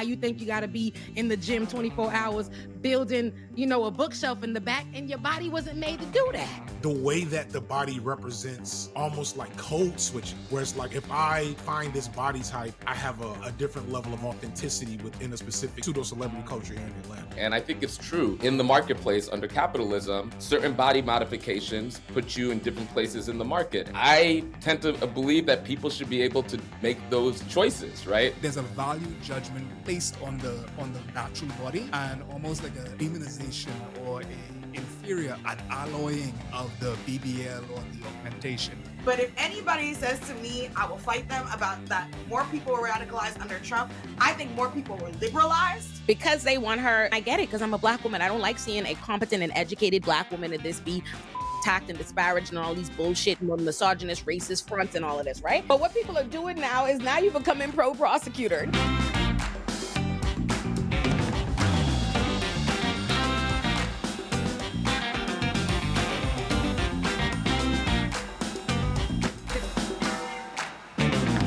Now you think you got to be in the gym 24 hours building, a bookshelf in the back, and your body wasn't made to do that. The way that the body represents almost like code switching, where it's like if I find this body type, I have a different level of authenticity within a specific pseudo-celebrity culture here in Atlanta. And I think it's true. In the marketplace under capitalism, certain body modifications put you in different places in the market. I tend to believe that people should be able to make those choices, right? There's a value judgment placed on the natural body, and almost like a demonization or a inferior an alloying of the BBL or the augmentation. But if anybody says to me, I will fight them about that more people were radicalized under Trump, I think more people were liberalized. Because they want her. I get it, because I'm a black woman. I don't like seeing a competent and educated black woman at this be attacked and disparaged and all these bullshit, misogynist, racist fronts and all of this, right? But what people are doing now is now you're becoming pro-prosecutor.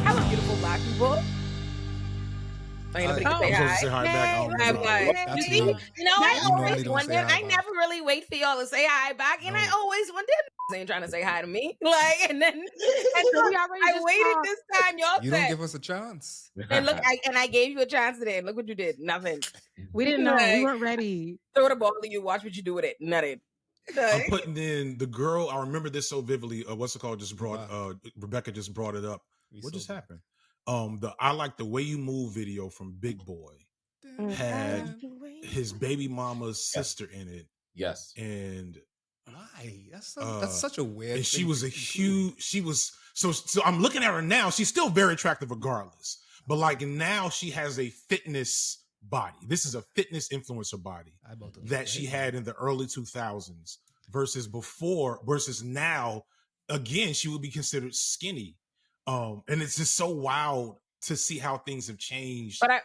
Hello, beautiful black people. Say hi back. You see, I always wondered. I never really wait for y'all to say hi back, and I always wondered. Ain't trying to say hi to me, and then I waited this time. Y'all You don't give us a chance. And look, I gave you a chance today. And look what you did. Nothing. We didn't know. We weren't ready. Throw the ball to you. Watch what you do with it. Nothing. I'm putting in the girl. I remember this so vividly. What's it called? Rebecca just brought it up. What just happened? The I Like the Way You Move video from Big Boy had his baby mama's sister in it. Yes. And why? That's such a weird. And she was a huge. She was so. I'm looking at her now. She's still very attractive, regardless. But like now, she has a fitness body. This is a fitness influencer body that she had in the early 2000s versus now. Again, she would be considered skinny. And it's just so wild to see how things have changed. But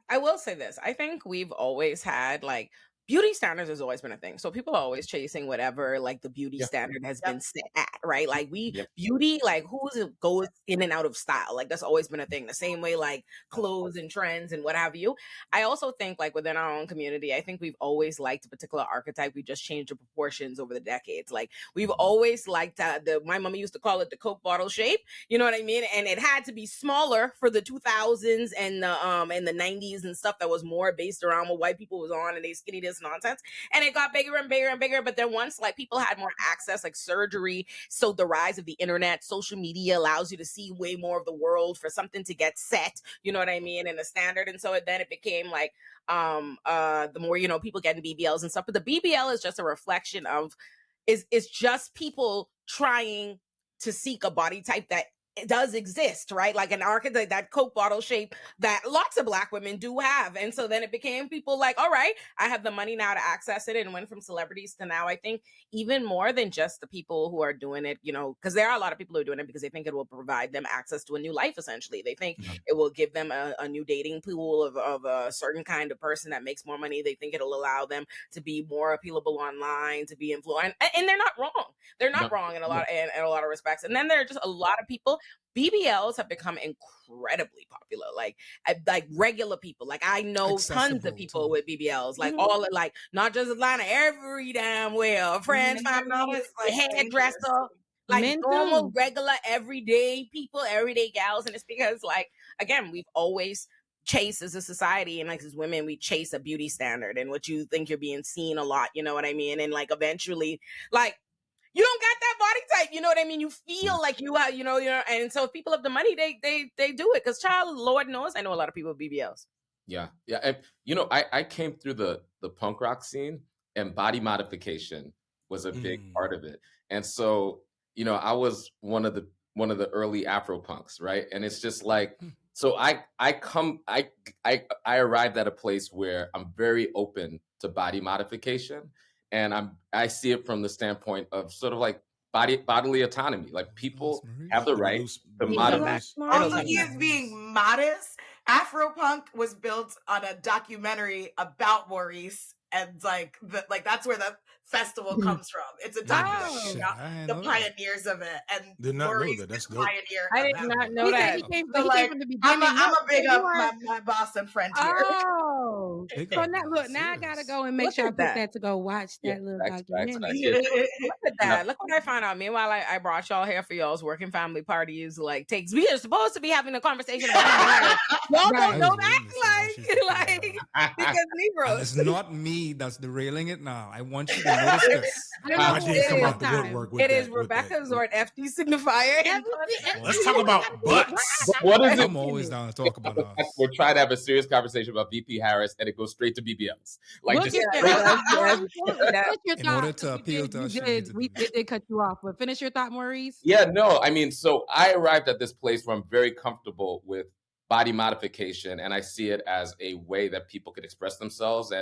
I will say this. I think we've always had like beauty standards has always been a thing. So people are always chasing whatever like the beauty standard has been set at, right? Like beauty, like goes in and out of style. Like that's always been a thing. The same way like clothes and trends and what have you. I also think like within our own community, I think we've always liked a particular archetype. We just changed the proportions over the decades. Like we've always liked my mama used to call it the Coke bottle shape. You know what I mean? And it had to be smaller for the 2000s and the 90s and stuff that was more based around what white people was on and they skinny this nonsense, and it got bigger and bigger and bigger. But then once like people had more access, like surgery, so the rise of the internet, social media allows you to see way more of the world for something to get set, you know what I mean, and the standard. And so then it became like the more people getting BBLs and stuff. But the BBL is just a reflection of is just people trying to seek a body type that it does exist, right? Like an archetype, that Coke bottle shape that lots of Black women do have. And so then it became people like, all right, I have the money now to access it, and went from celebrities to now, I think, even more than just the people who are doing it, because there are a lot of people who are doing it because they think it will provide them access to a new life, essentially. They think it will give them a new dating pool of a certain kind of person that makes more money. They think it'll allow them to be more appealable online, to be influenced. And they're not wrong. They're not wrong in a lot of respects. And then there are just a lot of people. BBLs have become incredibly popular, like regular people. Like I know tons of people with BBLs, like all like not just Atlanta, every damn well, friends, family, hairdresser, like normal, regular, everyday people, everyday gals. And it's because like, again, we've always chased as a society and like as women, we chase a beauty standard and what you think you're being seen a lot, you know what I mean? And like eventually, like, you don't got that body type, you know what I mean? You feel like you are, and so if people have the money, they do it. Because child, Lord knows, I know a lot of people with BBLs. Yeah. And, I came through the punk rock scene, and body modification was a big part of it. And so, I was one of the early Afro punks, right? And it's just like, so I arrived at a place where I'm very open to body modification. And I see it from the standpoint of sort of like bodily autonomy. Like people have the right to modify. All of you being modest. Afropunk was built on a documentary about Maurice and like that's where the festival comes from. It's a documentary about the pioneers of it, and did not know Lori's that. That's the dope. pioneer. I of did that not one. know He said that. he came, So he like, came from the beginning. I'm a big You up are- my Boston friend here. Oh, so now I gotta go and make Look sure I at put that. that to go watch Yeah, that little facts, documentary. Look at that. Look what I found out. Meanwhile, I brought y'all here for y'all's working family parties. Like, we are supposed to be having a conversation about marriage. Y'all don't know that? Like, because And it's Negroes. not me that's derailing it now. I want you to notice this. I don't know I who did it come is out the time. woodwork with It that. is Rebecca Zord, FD signifier. Let's talk about butts. What is it? I'm always down to talk about us. We're trying to have a serious conversation about VP Harris, and it goes straight to BBLs. Like, We'll just get there. Yes, Finish your In order thought. to appeal to us, she needs to We do that. did cut you off, but finish your thought, Maurice. Yeah, no, I mean, so I arrived at this place where I'm very comfortable with body modification, and I see it as a way that people could express themselves,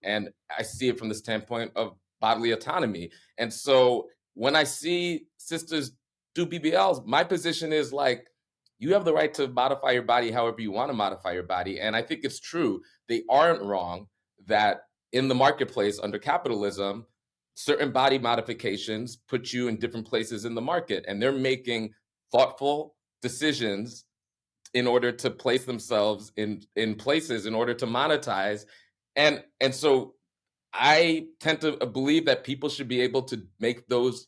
and I see it from the standpoint of bodily autonomy. And so when I see sisters do BBLs, my position is like, you have the right to modify your body however you want to modify your body. And I think it's true. They aren't wrong that in the marketplace under capitalism, certain body modifications put you in different places in the market, and they're making thoughtful decisions in order to place themselves in places in order to monetize. And so I tend to believe that people should be able to make those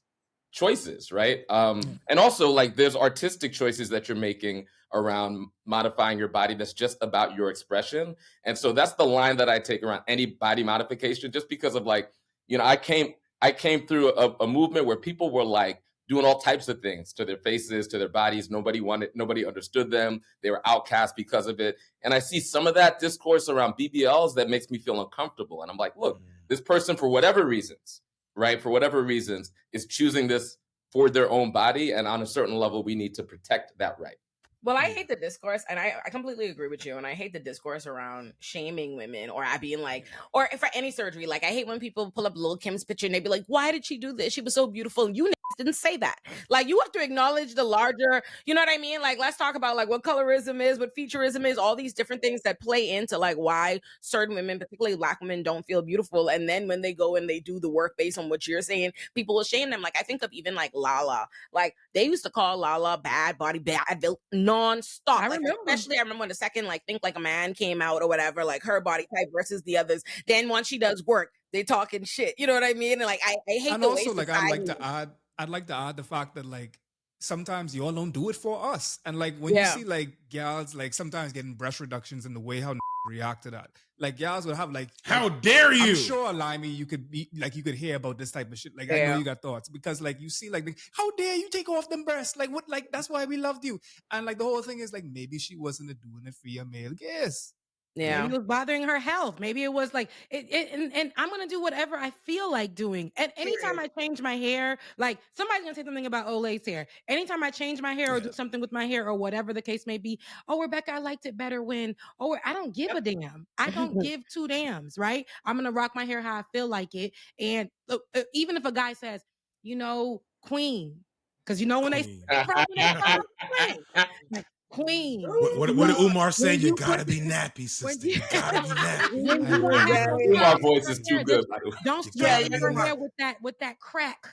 choices, right? And also, like, there's artistic choices that you're making around modifying your body that's just about your expression. And so that's the line that I take around any body modification, just because of, like, you know, I came through a movement where people were like doing all types of things to their faces, to their bodies. Nobody understood them. They were outcast because of it. And I see some of that discourse around BBLs that makes me feel uncomfortable. And I'm like, look, this person, for whatever reasons, right, is choosing this for their own body. And on a certain level, we need to protect that right. Well, I hate the discourse, and I completely agree with you. And I hate the discourse around shaming women, or I being like, or for any surgery. Like, I hate when people pull up Lil Kim's picture and they be like, "Why did she do this? She was so beautiful." And you didn't say that. Like, you have to acknowledge the larger. You know what I mean? Like, let's talk about like what colorism is, what featureism is, all these different things that play into like why certain women, particularly Black women, don't feel beautiful. And then when they go and they do the work based on what you're saying, people will shame them. Like, I think of even like Lala. Like, they used to call Lala bad body, bad built, non-stop. I remember when the second like Think Like a Man came out or whatever, like her body type versus the others. Then once she does work, they talking shit. You know what I mean? And like I hate and the also way like I'd like to add the fact that like sometimes y'all don't do it for us. And like when you see like gals like sometimes getting breast reductions and the way how react to that. Like gals would have like, how dare you? I'm sure, Limey, you could be like, you could hear about this type of shit. Like, I know you got thoughts because like you see like, how dare you take off them breasts? Like what, like that's why we loved you. And like the whole thing is like, maybe she wasn't doing it for your male gaze. Yeah. Maybe it was bothering her health. Maybe it was like and I'm gonna do whatever I feel like doing. And anytime I change my hair, like somebody's gonna say something about Olay's hair. Anytime I change my hair or do something with my hair or whatever the case may be, oh, Rebecca, I liked it better when, oh, I don't give a damn. I don't give two damns, right? I'm gonna rock my hair how I feel like it. And even if a guy says, you know, queen, because you know when they queen. What did Umar say? You gotta be nappy, sister. You gotta be nappy. Umar voice is too good. Don't straighten your hair with that crack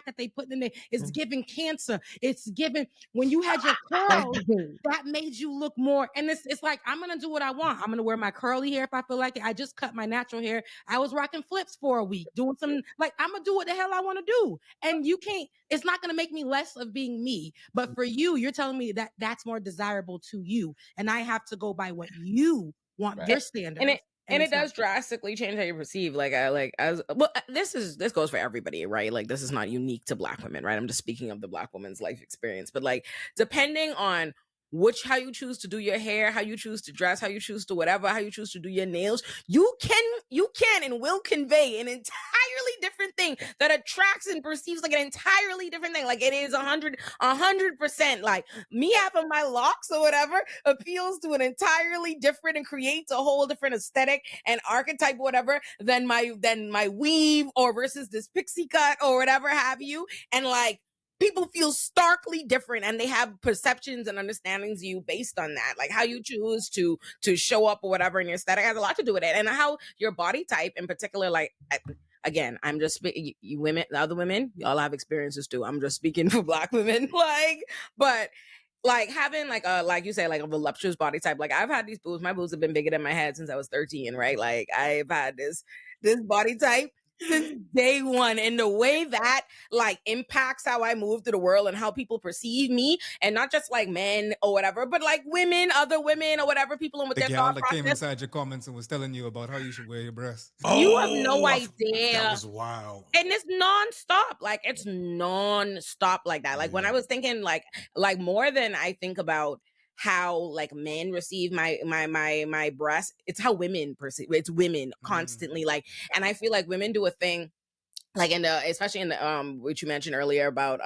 that they put in there. It's giving cancer. It's giving when you had your curls, that made you look more. And it's like I'm gonna do what I want. I'm gonna wear my curly hair if I feel like it. I just cut my natural hair. I was rocking flips for a week, doing some like I'm gonna do what the hell I want to do. And you can't. It's not gonna make me less of being me. But for you, you're telling me that that's more desirable to you, and I have to go by what you want, your standards. And it does drastically change how you perceive. Like this goes for everybody, right? Like this is not unique to Black women, right? I'm just speaking of the Black woman's life experience. But like depending on how you choose to do your hair, how you choose to dress, how you choose to whatever, how you choose to do your nails, you can and will convey an entirely different thing that attracts and perceives like an entirely different thing. Like it is 100%. Like me having my locks or whatever appeals to an entirely different and creates a whole different aesthetic and archetype or whatever than my weave or versus this pixie cut or whatever have you. And like people feel starkly different, and they have perceptions and understandings of you based on that. Like how you choose to show up or whatever in your aesthetic has a lot to do with it, and how your body type in particular. Like again, I'm just you women, the other women, y'all have experiences too. I'm just speaking for Black women, like, but like having like you say, like a voluptuous body type. Like I've had these boobs. My boobs have been bigger than my head since I was 13, right? Like I've had this body type since day one, and the way that like impacts how I move through the world and how people perceive me, and not just like men or whatever, but like women, other women or whatever, people and with The their girl thought that process. came inside your comments and was telling you about how you should wear your breasts. You have no idea. That was wild. And it's nonstop. Like it's nonstop like that. Like when I was thinking like more than I think about how like men receive my breasts, it's how women perceive. It's women constantly like, and I feel like women do a thing like in the, especially in the which you mentioned earlier about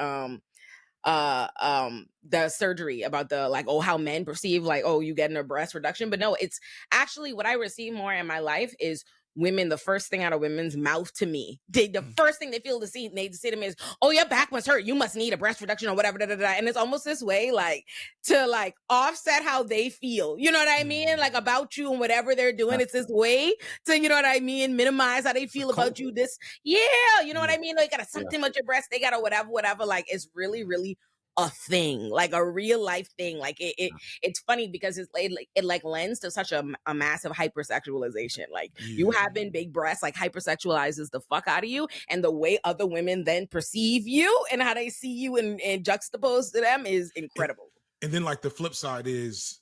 the surgery, about the like, oh, how men perceive like, oh, you getting a breast reduction. But no, it's actually what I receive more in my life is women. The first thing out of women's mouth to me, the first thing they say to me is, oh, your back must hurt, you must need a breast reduction or whatever, and it's almost this way like to like offset how they feel, you know what I mean, like about you and whatever they're doing. It's this way to, you know what I mean, minimize how they feel about you. This, you know what I mean, like, got something with your breast, they got a whatever, like it's really a thing, like a real life thing. Like it's funny because it like lends to such a massive hypersexualization. Like you having big breasts like hypersexualizes the fuck out of you, and the way other women then perceive you and how they see you and juxtaposed to them is incredible. And then like the flip side is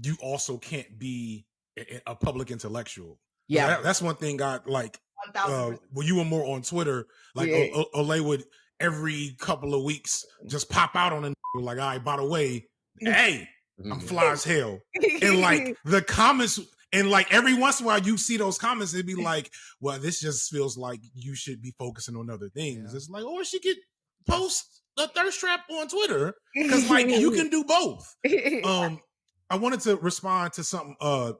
you also can't be a public intellectual. Yeah, that's one thing I like. When you were more on Twitter, like Olay would every couple of weeks just pop out on a like, all right, by the way, hey, I'm fly as hell. And like the comments, and like every once in a while you see those comments, it'd be like, well, this just feels like you should be focusing on other things. It's like, or she could post a thirst trap on Twitter, because like you can do both. I wanted to respond to something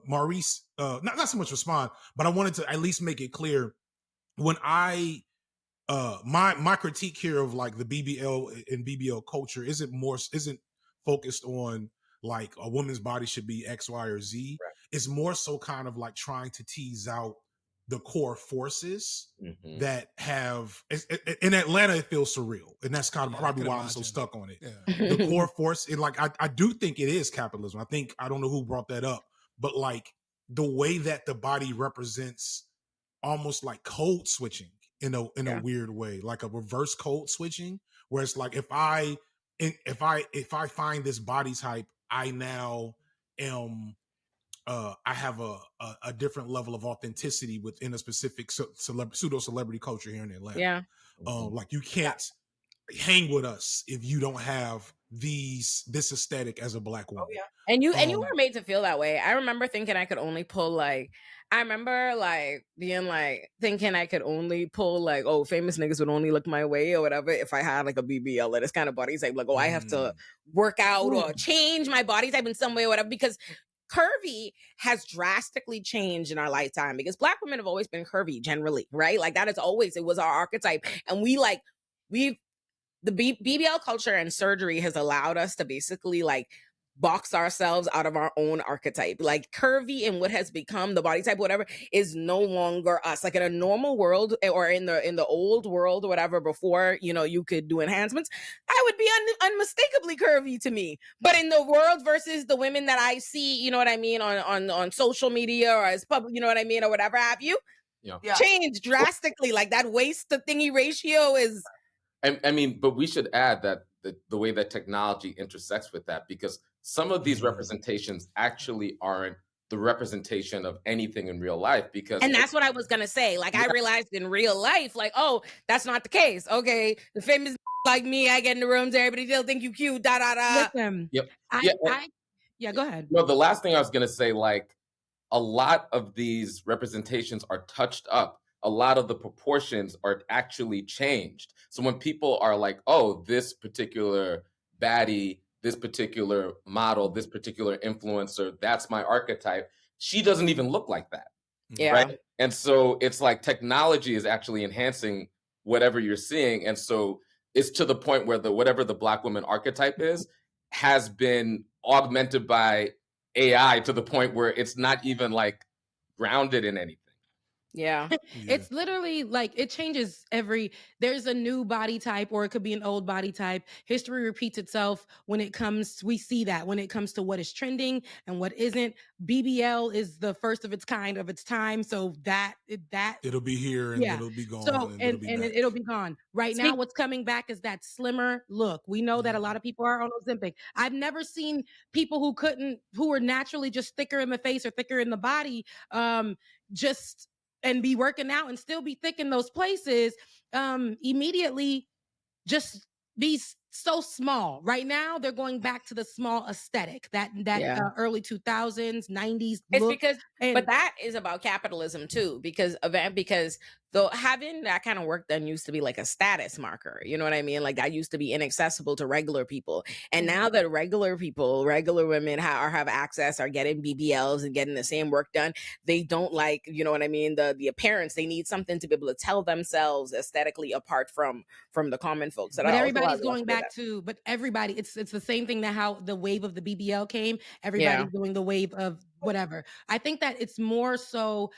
Maurice, not so much respond, but I wanted to at least make it clear when I my critique here of like the BBL and BBL culture isn't focused on like a woman's body should be X, Y, or Z. Right. It's more so kind of like trying to tease out the core forces that have in Atlanta. It feels surreal, and that's kind of probably why I'm so stuck on it. Yeah. The core force, and like I do think it is capitalism. I don't know who brought that up, but like the way that the body represents almost like code switching in a weird way, like a reverse code switching, where it's like if I find this body type, I now am I have a different level of authenticity within a specific pseudo celebrity culture here in Atlanta. Yeah. Like you can't hang with us if you don't have this aesthetic as a Black woman. Oh, yeah. And you were made to feel that way. I remember thinking I could only pull like, I remember like being like thinking I could only pull like, oh, famous niggas would only look my way or whatever if I had like a BBL or this kind of body type. Like, oh, I have to work out or change my body type in some way or whatever, because curvy has drastically changed in our lifetime, because Black women have always been curvy generally, right? Like that is always, it was our archetype. And the BBL culture and surgery has allowed us to basically like box ourselves out of our own archetype. Like curvy and what has become the body type, whatever, is no longer us. Like in a normal world or in the old world or whatever, before, you know, you could do enhancements, I would be unmistakably curvy to me. But in the world versus the women that I see, you know what I mean, on social media or as public, you know what I mean, or whatever have you, changed drastically. Like that waist to thingy ratio is... I mean, but we should add that the way that technology intersects with that, because some of these representations actually aren't the representation of anything in real life. And that's what I was gonna say. Like I realized in real life, like, oh, that's not the case. Okay, the famous like me, I get in the rooms, everybody still think you cute. Da da da. Listen, yep. Go ahead. No, the last thing I was gonna say, like, a lot of these representations are touched up. A lot of the proportions are actually changed. So when people are like, oh, this particular baddie, this particular model, this particular influencer, that's my archetype, she doesn't even look like that. Yeah. Right? And so it's like technology is actually enhancing whatever you're seeing. And so it's to the point where whatever the Black woman archetype is has been augmented by AI to the point where it's not even like grounded in anything. Yeah. It's literally like it changes there's a new body type, or it could be an old body type. History repeats itself we see that when it comes to what is trending and what isn't. BBL is the first of its kind of its time. So that it'll be here and it'll be gone. So it'll be gone. Right now, what's coming back is that slimmer look. We know that a lot of people are on Ozempic. I've never seen people who were naturally just thicker in the face or thicker in the body, and be working out and still be thick in those places, immediately just be so small. Right now, they're going back to the small aesthetic, that early 2000s, 90s look. But that is about capitalism too, because though having that kind of work done used to be like a status marker. You know what I mean? Like that used to be inaccessible to regular people. And now that regular women have access, are getting BBLs and getting the same work done, they don't like, you know what I mean? The appearance, they need something to be able to tell themselves aesthetically apart from the common folks. But everybody's going back but everybody, it's the same thing that how the wave of the BBL came. Everybody's doing the wave of whatever. I think that it's more so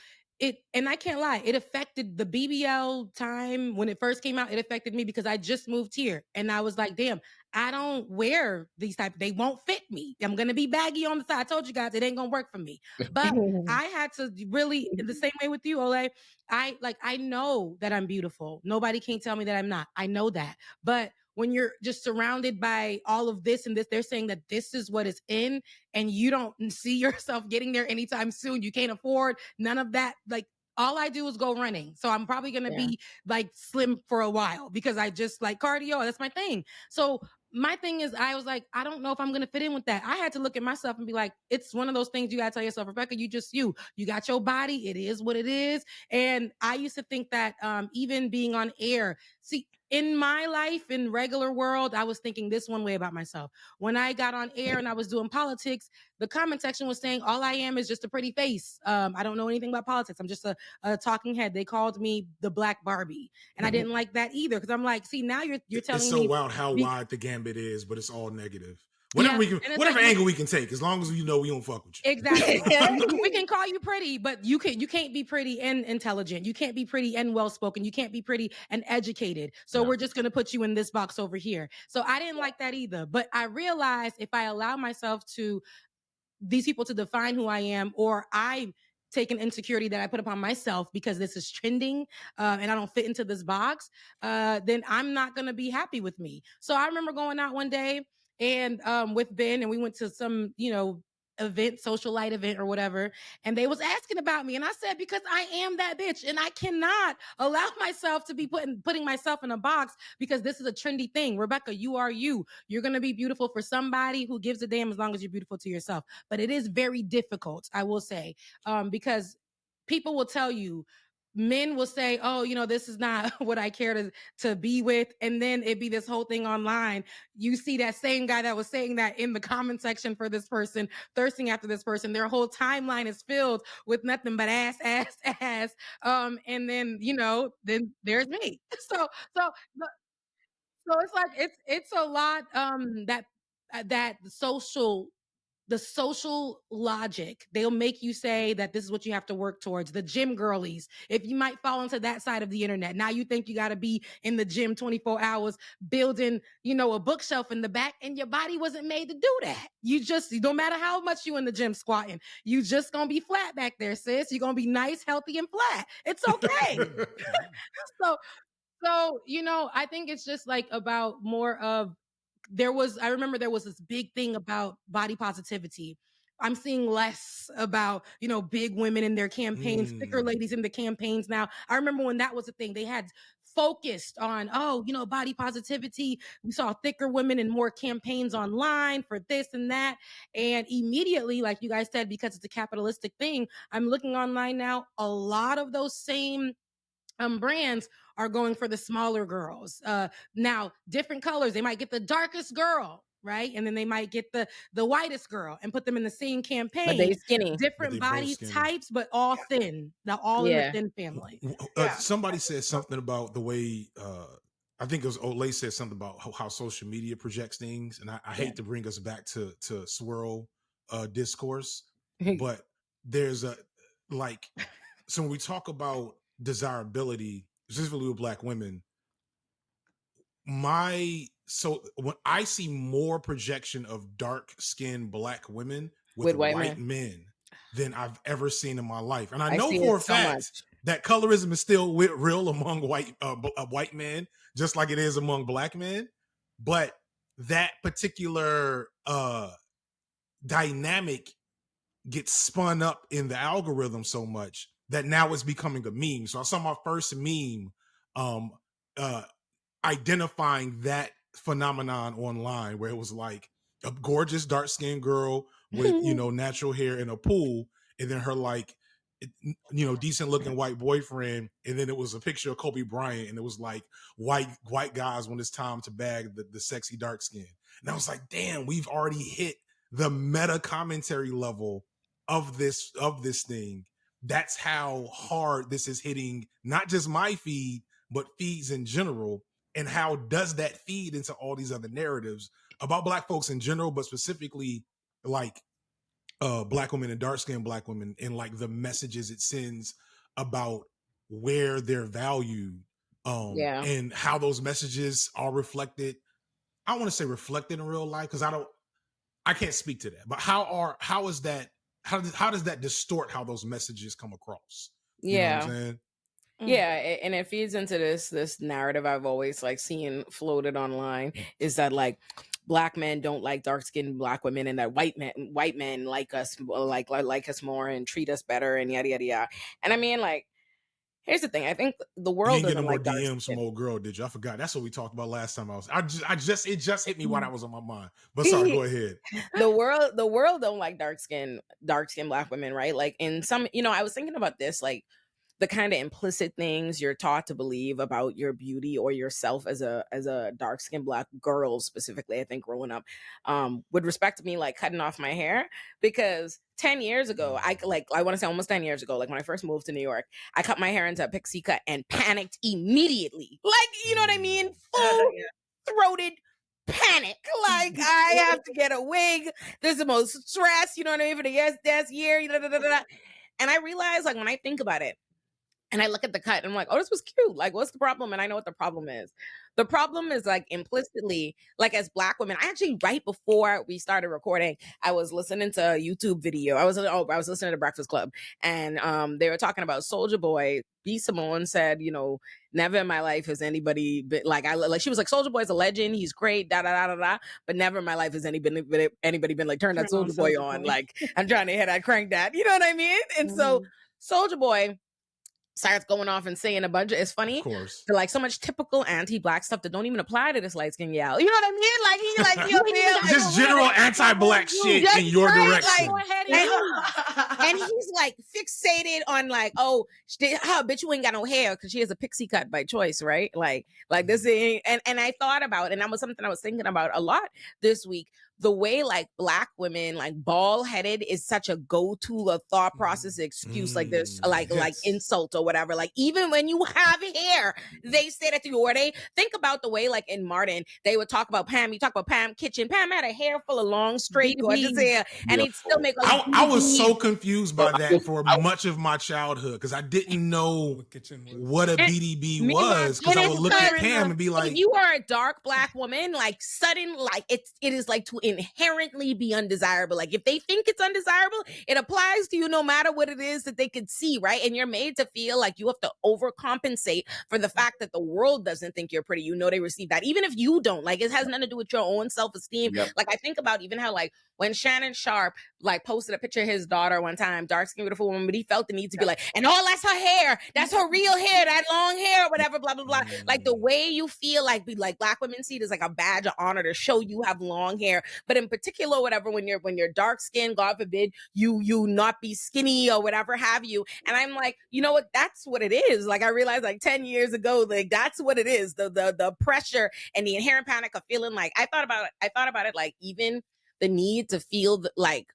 and I can't lie, it affected the BBL time when it first came out. It affected me because I just moved here and I was like, damn, I don't wear these they won't fit me. I'm going to be baggy on the side. I told you guys, it ain't going to work for me. But I had to really, the same way with you, Olay, I know that I'm beautiful. Nobody can tell me that I'm not. I know that. But when you're just surrounded by all of this and this, they're saying that this is what is in, and you don't see yourself getting there anytime soon. You can't afford none of that. Like, all I do is go running. So I'm probably going to be like slim for a while because I just like cardio. That's my thing. So my thing is, I was like, I don't know if I'm going to fit in with that. I had to look at myself and be like, it's one of those things you got to tell yourself, Rebecca, you got your body. It is what it is. And I used to think that even being on air, in my life, in regular world, I was thinking this one way about myself. When I got on air and I was doing politics, the comment section was saying, all I am is just a pretty face. I don't know anything about politics. I'm just a talking head. They called me the Black Barbie. And I didn't like that either. Because I'm like, see, now you're telling me. It's so wild how wide the gambit is, but it's all negative. Whatever angle we can take, as long as we don't fuck with you. Exactly. We can call you pretty, but you can't be pretty and intelligent. You can't be pretty and well-spoken. You can't be pretty and educated. So we're just going to put you in this box over here. So I didn't like that either. But I realized if I allow myself to these people to define who I am, or I take an insecurity that I put upon myself because this is trending and I don't fit into this box, then I'm not going to be happy with me. So I remember going out one day and with Ben, and we went to some, event, socialite event or whatever, and they was asking about me, and I said, because I am that bitch, and I cannot allow myself to be putting myself in a box because this is a trendy thing. Rebecca, you are you. You're gonna be beautiful for somebody who gives a damn as long as you're beautiful to yourself. But it is very difficult, I will say, because people will tell you, men will say, oh, this is not what I care to be with. And then it'd be this whole thing online. You see that same guy that was saying that in the comment section for this person, thirsting after this person. Their whole timeline is filled with nothing but ass, ass, ass. And then, then there's me. So it's like, it's a lot, that the social logic, they'll make you say that this is what you have to work towards. The gym girlies, if you might fall into that side of the internet, now you think you got to be in the gym 24 hours building, a bookshelf in the back, and your body wasn't made to do that. You no matter how much you in the gym squatting, you just gonna be flat back there, sis. You're gonna be nice, healthy, and flat. It's okay. So, I think it's just like about more of, I remember there was this big thing about body positivity. I'm seeing less about, big women in their campaigns, thicker ladies in the campaigns now. I remember when that was a thing, they had focused on, body positivity. We saw thicker women in more campaigns online for this and that. And immediately, like you guys said, because it's a capitalistic thing, I'm looking online now, a lot of those same brands are going for the smaller girls. Now, different colors. They might get the darkest girl, right? And then they might get the whitest girl and put them in the same campaign. But they skinny. Different body types, but all thin. Now, all in the thin family. Somebody said something about the way I think it was Olay said something about how social media projects things, and I hate to bring us back to swirl discourse, but there's a like, so when we talk about desirability, specifically with Black women, when I see more projection of dark skinned Black women with white men than I've ever seen in my life, and I know for a fact that colorism is still real among white men, just like it is among Black men. But that particular dynamic gets spun up in the algorithm so much that now it's becoming a meme. So I saw my first meme identifying that phenomenon online, where it was like a gorgeous dark-skinned girl with natural hair in a pool, and then her like decent looking white boyfriend, and then it was a picture of Kobe Bryant, and it was like white guys when it's time to bag the sexy dark skin. And I was like, damn, we've already hit the meta commentary level of this thing. That's how hard this is hitting not just my feed, but feeds in general. And how does that feed into all these other narratives about Black folks in general, but specifically like Black women and dark-skinned Black women, and like the messages it sends about where they're valued, and how those messages are reflected. I want to say reflected in real life, because I can't speak to that. But how does that distort how those messages come across? You know what I'm saying? Yeah, and it feeds into this narrative I've always like seen floated online, is that like Black men don't like dark-skinned Black women, and that white men like us more and treat us better, and yada yada yada. And I mean, like, here's the thing. I think the world doesn't like more DMs from old girl, did you? I forgot. That's what we talked about last time. It just hit me while that was on my mind. But sorry, go ahead. The world don't like dark-skinned Black women, right? Like, in some, I was thinking about this, like, the kind of implicit things you're taught to believe about your beauty or yourself as a dark-skinned Black girl, specifically, I think, growing up, with respect to me like cutting off my hair. Because 10 years ago, I want to say almost 10 years ago, like when I first moved to New York, I cut my hair into a pixie cut and panicked immediately. Like, you know what I mean? Full-throated panic. Like, I have to get a wig. This is the most stress, you know what I mean, for the last year. And I realized, like, when I think about it, and I look at the cut and I'm like, oh, this was cute. Like, what's the problem? And I know what the problem is. The problem is, like, implicitly, like, as Black women, I actually, right before we started recording, I was listening to a YouTube video. I was listening to Breakfast Club, and they were talking about Soulja Boy. B. Simone said, never in my life has anybody been like, she was like, Soulja Boy's a legend. He's great, da da da da da. But never in my life has anybody been like, turn that Soulja Boy on. Like, I'm trying to hit that, crank that. You know what I mean? And so Soulja Boy starts going off and saying a bunch of, it's funny, to like so much typical anti-Black stuff that don't even apply to this light-skinned gal. You know what I mean? Like, just general anti-Black shit in your direction. And he's like fixated on like, bitch, you ain't got no hair, because she has a pixie cut by choice, right? Like this is, and I thought about, and that was something I was thinking about a lot this week, the way like Black women, like bald-headed is such a go-to thought process excuse, like this, like insult or whatever. Like, even when you have hair, they say that to you. Or they think about the way, like in Martin, they would talk about Pam. You talk about Pam Kitchen. Pam had a hair full of long, straight, gorgeous hair, and he'd still make. I was so confused by that for much of my childhood, because I didn't know what a BDB was, because I would look at Pam and be like, if you are a dark Black woman, like it is like to inherently be undesirable. Like, if they think it's undesirable, it applies to you no matter what it is that they could see, right? And you're made to feel like you have to overcompensate for the fact that the world doesn't think you're pretty. They receive that, even if you don't. Like, it has nothing to do with your own self-esteem. Like, I think about even how, like, when Shannon Sharp like posted a picture of his daughter one time, dark-skinned beautiful woman, but he felt the need to be like, and that's her hair, that's her real hair, that long hair, whatever, blah blah blah. Like, the way you feel like Black women see it as like a badge of honor to show you have long hair. But in particular, whatever, when you're dark-skinned, God forbid you not be skinny or whatever have you. And I'm like, you know what, that's what it is. Like, I realized like 10 years ago, like, that's what it is, the pressure and the inherent panic of feeling like, I thought about it like, even the need to feel like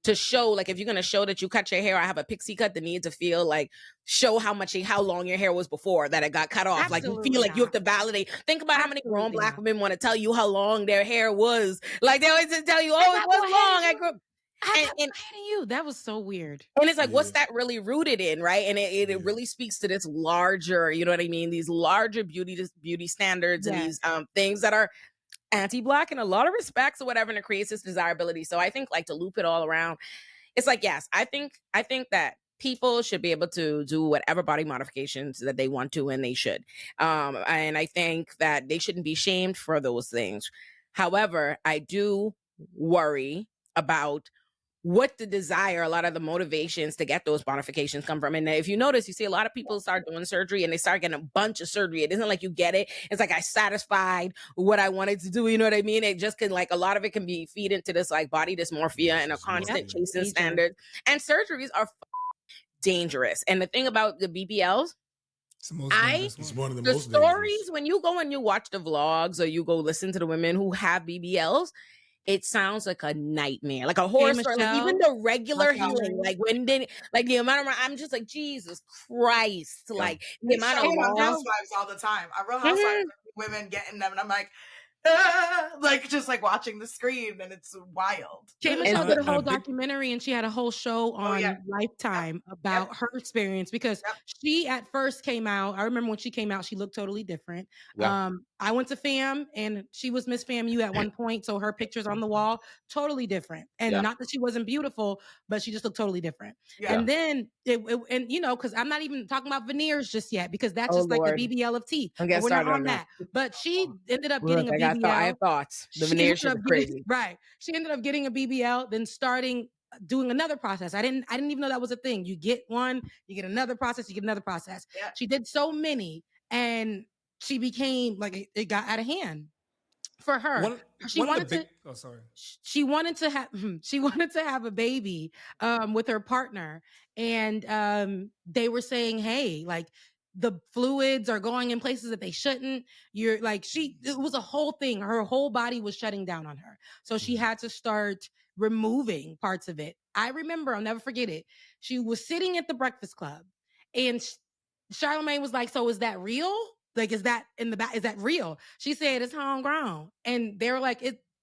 to show, like, if you're gonna show that you cut your hair, I have a pixie cut, the need to feel like show how long your hair was before that it got cut off. Absolutely like, you feel like you have to validate. Think about how many grown Black women want to tell you how long their hair was. Like, they always just tell you, oh, it was long. I grew up. And you, that was so weird. And it's like, what's that really rooted in, right? And it really speaks to this larger, you know what I mean? These larger beauty standards and these things that are anti-Black in a lot of respects or whatever, and it creates this desirability. So I think, like, to loop it all around, it's like, yes, I think that people should be able to do whatever body modifications that they want to, and they should. And I think that they shouldn't be shamed for those things. However, I do worry about what the desire, a lot of the motivations to get those modifications come from. And if you notice, you see a lot of people start doing surgery and they start getting a bunch of surgery. It isn't like you get it. It's like, I satisfied what I wanted to do. You know what I mean? It just can, like, a lot of it can be feed into this, like, body dysmorphia and a constant chasing standards. And surgeries are dangerous. And the thing about the BBLs, it's one of the most stories dangerous. When you go and you watch the vlogs or you go listen to the women who have BBLs, it sounds like a nightmare, like a horror story. Like, even the regular healing, like, when did, like, the amount of, I'm just like, Jesus Christ, like, the amount of Real Housewives all the time. Real Housewives, women getting them, and I'm like, like, just like watching the screen, and it's wild. Kay Michelle did a whole documentary, and she had a whole show on Lifetime about her experience, because she at first came out. I remember when she came out, she looked totally different. I went to FAM, and she was Miss FAMU at one point, so her pictures on the wall totally different. And not that she wasn't beautiful, but she just looked totally different. And then and you know, because I'm not even talking about veneers just yet, because that's just like the BBL of teeth. We're not on that. But she ended up getting a BBL. I have thoughts. The veneer shit is crazy. Right. She ended up getting a BBL, then doing another process. I didn't even know that was a thing. You get one, you get another process, you get another process. She did so many, and she became, like, it got out of hand for her. She wanted to have a baby with her partner, and they were saying, hey, like, the fluids are going in places that they shouldn't. You're like, it was a whole thing. Her whole body was shutting down on her. So she had to start removing parts of it. I remember, I'll never forget it. She was sitting at the Breakfast Club, and Charlamagne was like, so is that real? Like, is that in the back? Is that real? She said, it's homegrown. And they were like,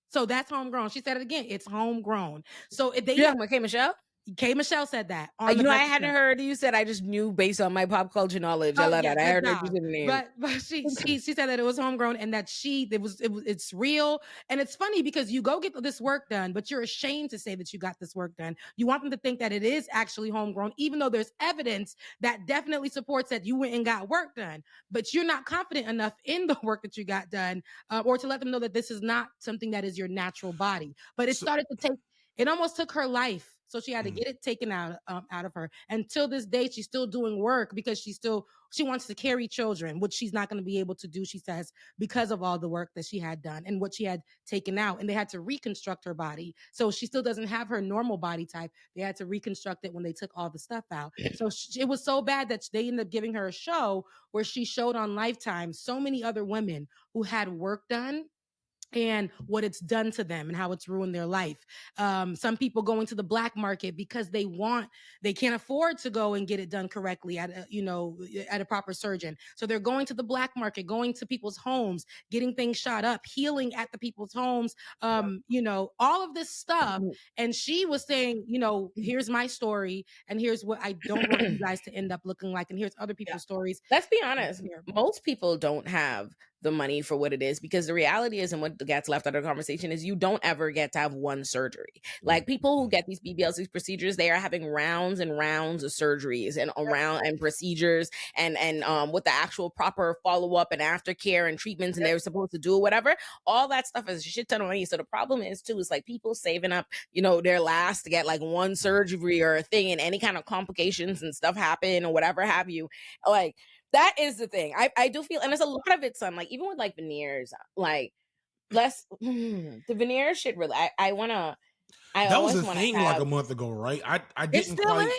so that's homegrown. She said it again. It's homegrown. So they, you talking about Kay Michelle? Kay Michelle said that. I hadn't heard you said. I just knew based on my pop culture knowledge. I love that. I heard her in the name. But she said that it was homegrown, and that it's real. And it's funny because you go get this work done, but you're ashamed to say that you got this work done. You want them to think that it is actually homegrown, even though there's evidence that definitely supports that you went and got work done. But you're not confident enough in the work that you got done, or to let them know that this is not something that is your natural body. But it started to take. It almost took her life. So she had to get it taken out of her. And till this day, she's still doing work because she wants to carry children, which she's not going to be able to do, she says, because of all the work that she had done and what she had taken out. And they had to reconstruct her body. So she still doesn't have her normal body type. They had to reconstruct it when they took all the stuff out. So it was so bad that they ended up giving her a show where she showed on Lifetime so many other women who had work done and what it's done to them and how it's ruined their life. Some people going to the black market because they can't afford to go and get it done correctly at a proper surgeon. So they're going to the black market, going to people's homes, getting things shot up, healing at the people's homes, all of this stuff. And she was saying, here's my story and here's what I don't want you guys to end up looking like. And here's other people's stories. Let's be honest. Most people don't have the money for what it is, because the reality is, and what gets left out of the conversation is, you don't ever get to have one surgery. Like, people who get these BBLs, these procedures, they are having rounds and rounds of surgeries and procedures and with the actual proper follow-up and aftercare and treatments, and they're supposed to do whatever. All that stuff is a shit ton of money. So the problem is too, is like people saving up, their last to get like one surgery or a thing, and any kind of complications and stuff happen or whatever have you. Like, that is the thing. I do feel, and there's a lot of it, son, like, even with like veneers, like, the veneer shit really, I That was a thing like a month ago, right? I didn't quite.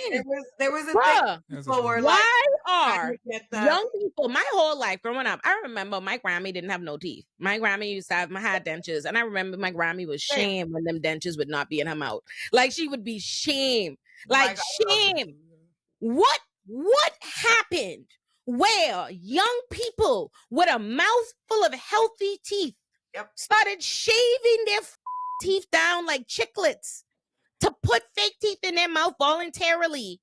There was a thing. People were like, why are young people? My whole life growing up, I remember my Grammy didn't have no teeth. My Grammy used to have had dentures, and I remember my Grammy was shamed when them dentures would not be in her mouth. Like she would be shamed, like shame. What happened? Where young people with a mouth full of healthy teeth started shaving their teeth down like chiclets to put fake teeth in their mouth voluntarily.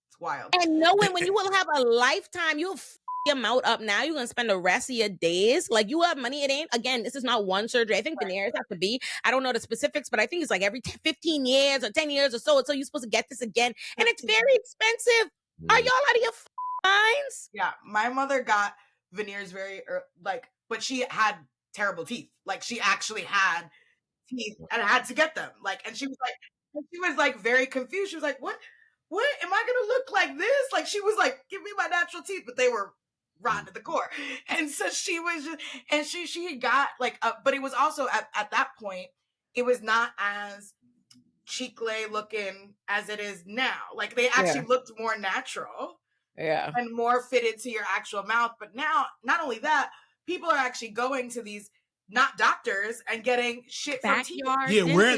It's wild. And knowing when you will have a lifetime, you'll your mouth up now. You're gonna spend the rest of your days. Like you have money. It ain't, again, this is not one surgery. I think veneers have to be, I don't know the specifics, but I think it's like every 15 years or 10 years or so. So you're supposed to get this again. And it's very expensive. Are y'all out of your minds? Yeah. My mother got veneers but she had terrible teeth. Like she actually had teeth and had to get them. Like, and she was like very confused. She was like, what am I gonna look like this? Like she was like, give me my natural teeth, but they were rotten to the core. And so she was just, and she got like, but it was also at that point, it was not as chicle looking as it is now. Like they actually looked more natural. Yeah. And more fitted to your actual mouth. But now, not only that, people are actually going to these not doctors and getting shit from teeth. Yeah, where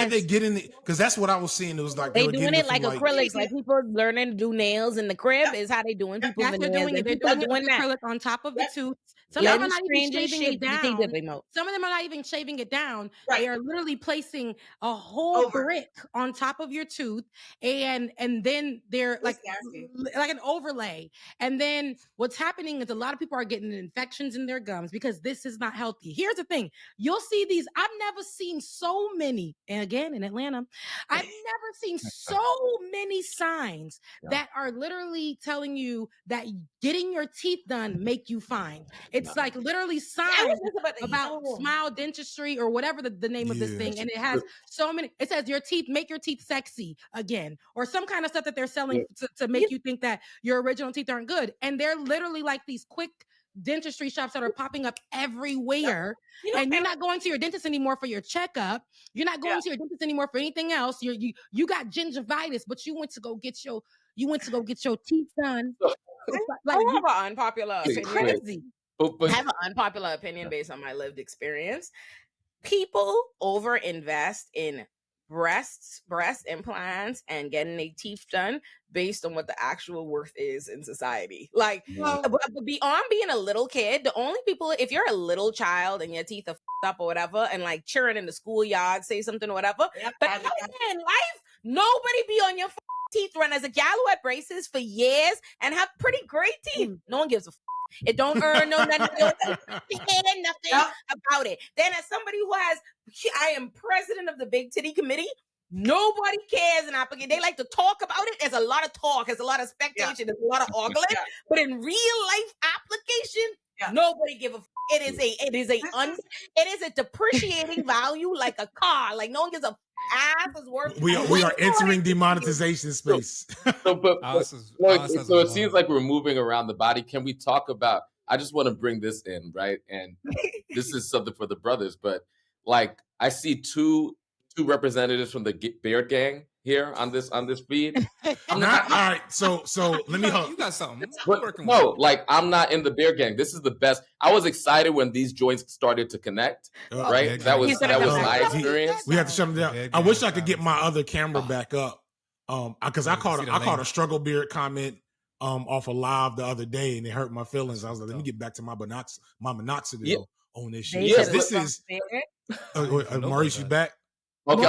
they getting it? Because that's what I was seeing. It was like they doing it like acrylics, like people learning to do nails in the crib is how they doing people's nails. They're doing it. They're doing acrylic on top of the tooth. Some of them are not even shaving it down. Some of them are not even shaving it down. They are literally placing a whole brick on top of your tooth, and then they're like an overlay. And then what's happening is a lot of people are getting infections in their gums because this is not healthy. Here's the thing: you'll see these. I've never seen so many, and again in Atlanta, I've never seen so many signs that are literally telling you that getting your teeth done make you fine. It's like literally signs about Smile Dentistry or whatever the name of this thing. And it has so many, it says make your teeth sexy again, or some kind of stuff that they're selling to make you think that your original teeth aren't good. And they're literally like these quick dentistry shops that are popping up everywhere. And you're not going to your dentist anymore for your checkup. You're not going to your dentist anymore for anything else. You got gingivitis, but you went to go get your teeth done. I have an unpopular opinion. Crazy. I have an unpopular opinion based on my lived experience. People overinvest in breast implants and getting their teeth done based on what the actual worth is in society. Like beyond being a little kid, the only people, if you're a little child and your teeth are up or whatever, and like cheering in the schoolyard, say something or whatever, but in life, nobody be on your teeth run. As a gal who had braces for years and have pretty great teeth, no one gives a it don't earn no nothing, nothing about it. Then as somebody who I am president of the Big Titty Committee, nobody cares in application. They like to talk about it. There's a lot of talk, there's a lot of speculation, there's a lot of ogling, but in real life application, nobody give a it is a depreciating value like a car. Like no one gives a ass is worth. We are entering demonetization space. So it seems like we're moving around the body. Can we talk about? I just want to bring this in, right? And this is something for the brothers, but like I see two representatives from the Beard Gang here on this feed. All right. So let me you got something. I'm not in the Beard Gang. This is the best. I was excited when these joints started to connect. Right, that was my experience. We have to shut them down. I wish I could get my other camera back up. Because I caught a struggle beard comment off a live the other day, and it hurt my feelings. I was like, let me get back to my minoxidil on this shit. Yeah, this is Maurice, you back? Okay,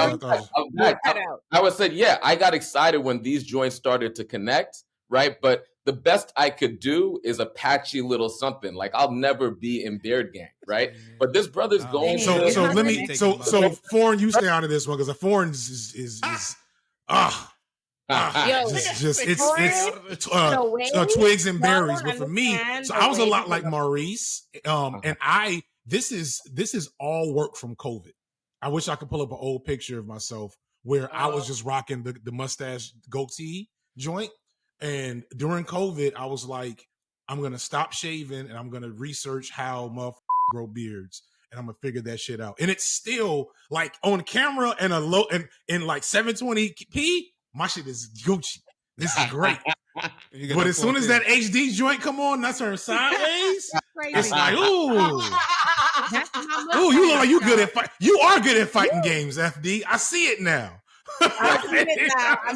I would say, I got excited when these joints started to connect, right? But the best I could do is a patchy little something. Like I'll never be in Beard Gang, right? But this brother's going. So foreign, you stay out of this one because the foreign is twigs and berries. But for me, so I was a lot like Maurice, and this is all work from COVID. I wish I could pull up an old picture of myself where I was just rocking the mustache goatee joint. And during COVID, I was like, I'm going to stop shaving and I'm going to research how motherfuckers grow beards. and I'm gonna figure that shit out. And it's still like on camera and a low and in like 720p, my shit is Gucci. This is great. But as soon as that HD joint come on, and I turn sideways, it's like, ooh. Ooh, you look like you good at fight. You are good at fighting games, FD. I see it now. But I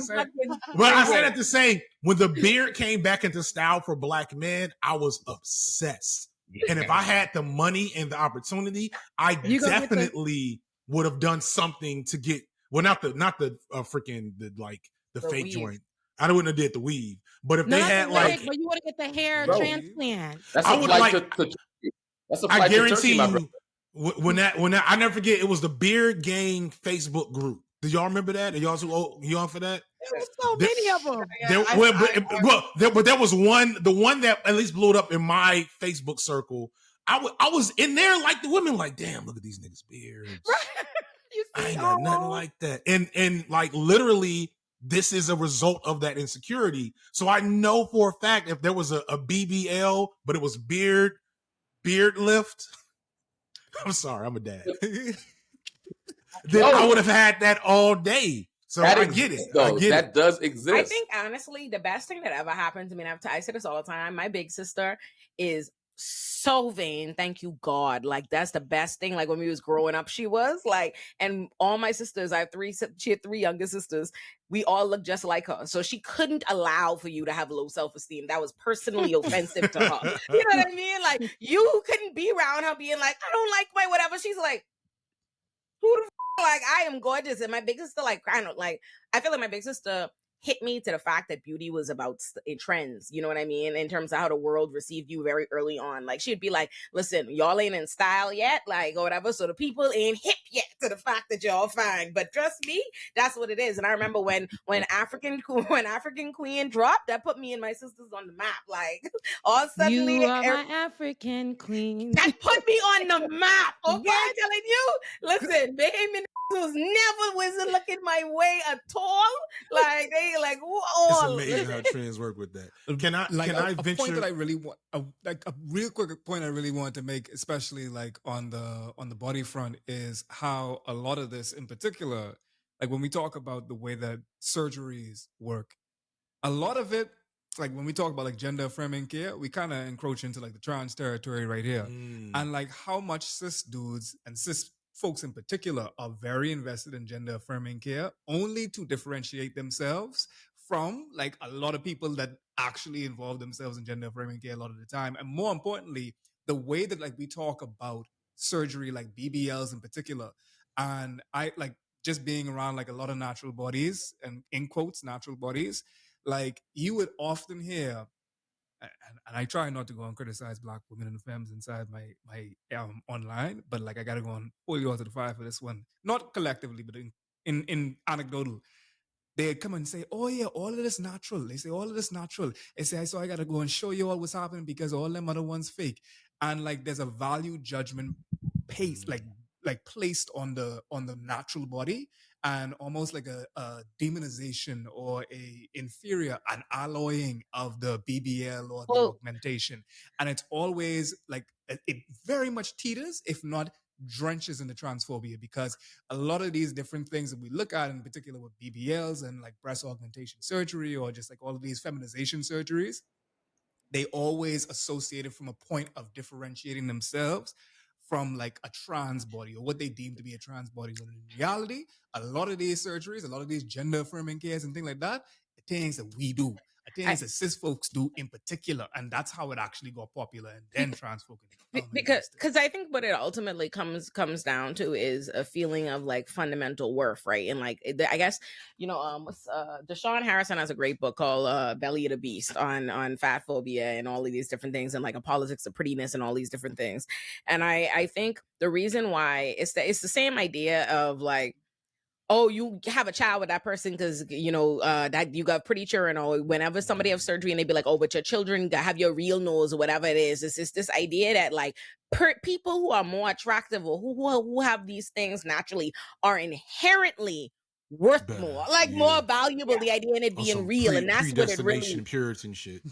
said at the same, when the beard came back into style for black men, I was obsessed. And if I had the money and the opportunity, I definitely would have done something to get, well, not the freaking the fake weave joint. I wouldn't have did the weave, but if they had like, but you want to get the hair transplant. I would like to. I guarantee you, when that I never forget, it was the Beard Gang Facebook group. Do y'all remember that? Are y'all you on for that? There was so many of them. But there was one, the one that at least blew it up in my Facebook circle. I was in there like the women, like, damn, look at these niggas' beards. I ain't got nothing like that. And like literally, this is a result of that insecurity. So I know for a fact if there was a BBL, but it was beard lift. I'm sorry, I'm a dad. Then I would have had that all day. So I get it. That does exist. I think honestly, the best thing that ever happened to me, and I say this all the time, my big sister is so vain. Thank you, God. Like, that's the best thing. Like, when we was growing up, she was like, and all my sisters, she had 3 younger sisters. We all look just like her. So she couldn't allow for you to have low self-esteem. That was personally offensive to her. You know what I mean? Like, you couldn't be around her being like, I don't like my whatever. She's like, who the like, I am gorgeous. And my big sister, like, kind of like, I feel like my big sister hit me to the fact that beauty was about trends, you know what I mean, in terms of how the world received you very early on. Like, she'd be like, listen, y'all ain't in style yet, like, or whatever, so the people ain't hip yet to the fact that y'all fine, but trust me, that's what it is. And I remember when African Queen dropped, that put me and my sisters on the map. Like, all suddenly, you are my African queen. That put me on the map, okay? I'm telling you, listen, Bahamian wasn't looking my way at all. Like, they like, it's amazing how trends work with that. Can I venture? Point that I really want, like a real quick point I really want to make, especially like on the body front, is how a lot of this, in particular, like when we talk about the way that surgeries work, a lot of it, like when we talk about like gender affirming care, we kind of encroach into like the trans territory right here, and like how much cis dudes and cis folks in particular are very invested in gender affirming care only to differentiate themselves from like a lot of people that actually involve themselves in gender affirming care a lot of the time. And more importantly, the way that like we talk about surgery, like BBLs in particular, and I like just being around like a lot of natural bodies, and in quotes, natural bodies, like you would often hear, and I try not to go and criticize Black women and femmes inside my online, but like I gotta go and pull you out to the fire for this one. Not collectively, but in anecdotal. They come and say, oh yeah, all of this natural. They say, all of this natural. They say, so I gotta go and show you all what's happening because all them other ones fake. And like there's a value judgment like placed on the natural body, and almost like a demonization or a inferior, an alloying of the BBL or the augmentation. And it's always like, it very much teeters, if not drenches in the transphobia, because a lot of these different things that we look at, in particular with BBLs and like breast augmentation surgery, or just like all of these feminization surgeries, they always associated from a point of differentiating themselves from like a trans body or what they deem to be a trans body. When in reality, a lot of these surgeries, a lot of these gender affirming cares and things like that, the things that we do, the things that cis folks do in particular, and that's how it actually got popular, and then trans folk. Because I think what it ultimately comes down to is a feeling of like fundamental worth, right? And like, I guess, you know, Deshaun Harrison has a great book called Belly of the Beast on fat phobia and all of these different things, and like a politics of prettiness and all these different things. And I think the reason why it's the same idea of like, oh, you have a child with that person because, you know, that you got pretty children, or whenever somebody have surgery and they be like, oh, but your children have your real nose or whatever it is. It's just this idea that like people who are more attractive or who have these things naturally are inherently worth more, like more valuable, the idea in it being real. And that's what it really... Puritan shit.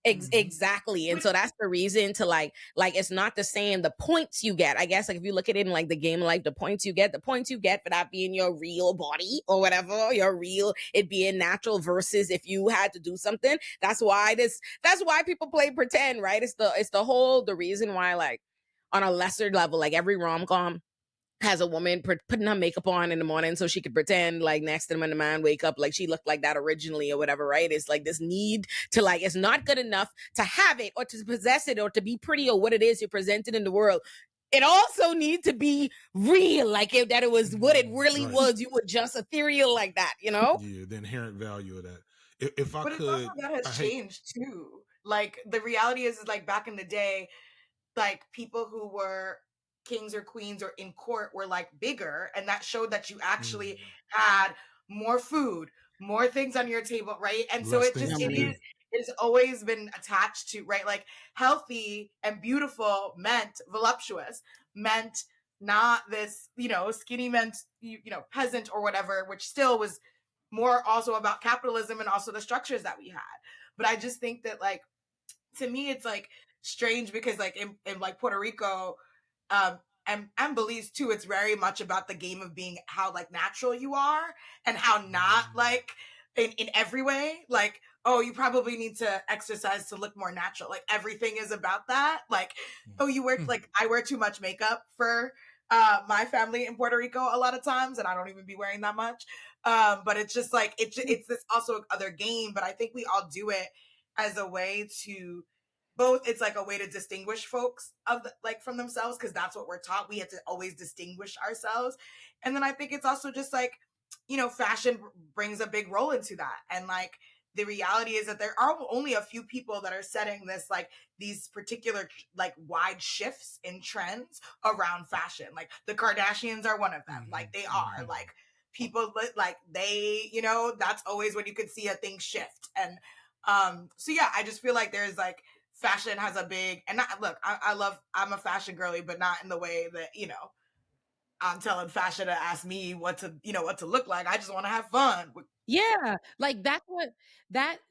Exactly. And so that's the reason to like it's not the saying the points you get. I guess like if you look at it in like the game, like the points you get for that being your real body or whatever, your real it being natural versus if you had to do something. That's why people play pretend, right? It's the reason why like on a lesser level, like every rom-com has a woman putting her makeup on in the morning so she could pretend like next to them when the man wake up like she looked like that originally or whatever, right? It's like this need to like, it's not good enough to have it or to possess it or to be pretty or what it is you're presenting in the world. It also needs to be real, like that it was what it really was. You were just ethereal like that, you know? Yeah, the inherent value of that. If I but could, it's also that has changed too. Like the reality is like back in the day, like people who were kings or queens or in court were like bigger, and that showed that you actually had more food, more things on your table, right? And so it's always been attached to, right? Like healthy and beautiful meant voluptuous, meant not this, skinny meant, peasant or whatever, which still was more also about capitalism and also the structures that we had. But I just think that like, to me, it's like strange because like in like Puerto Rico, and Belize too, it's very much about the game of being how like natural you are and how not like in every way, like, oh, you probably need to exercise to look more natural. Like everything is about that. Like, oh, you wear like I wear too much makeup for my family in Puerto Rico a lot of times, and I don't even be wearing that much. But it's just like it's this also other game. But I think we all do it as a way to both, it's like a way to distinguish folks like from themselves, because that's what we're taught. We have to always distinguish ourselves. And then I think it's also just like, fashion brings a big role into that. And like the reality is that there are only a few people that are setting this like these particular like wide shifts in trends around fashion. Like the Kardashians are one of them. Like they are like people like they, that's always when you could see a thing shift. And so yeah, I just feel like there's like fashion has a big, and not, look, I'm a fashion girly, but not in the way that, I'm telling fashion to ask me what to look like. I just want to have fun. Yeah, like that's what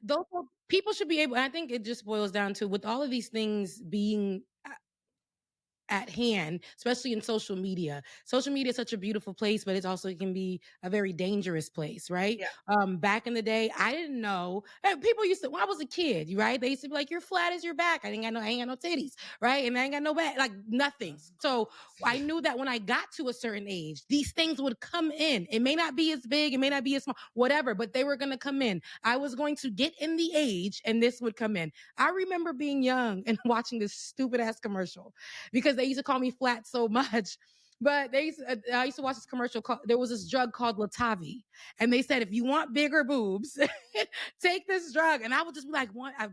those people should be able. I think it just boils down to with all of these things being at hand, especially in social media. Social media is such a beautiful place, but it can be a very dangerous place, right? Yeah. Back in the day, I didn't know. People used to, when I was a kid, right? They used to be like, "You're flat as your back." I ain't got no titties, right? And I ain't got no back, like nothing. So I knew that when I got to a certain age, these things would come in. It may not be as big, it may not be as small, whatever, but they were going to come in. I was going to get in the age, and this would come in. I remember being young and watching this stupid ass commercial because they used to call me flat so much. But I used to watch this commercial. There was this drug called Latavi, and they said if you want bigger boobs, take this drug. And I would just be like, I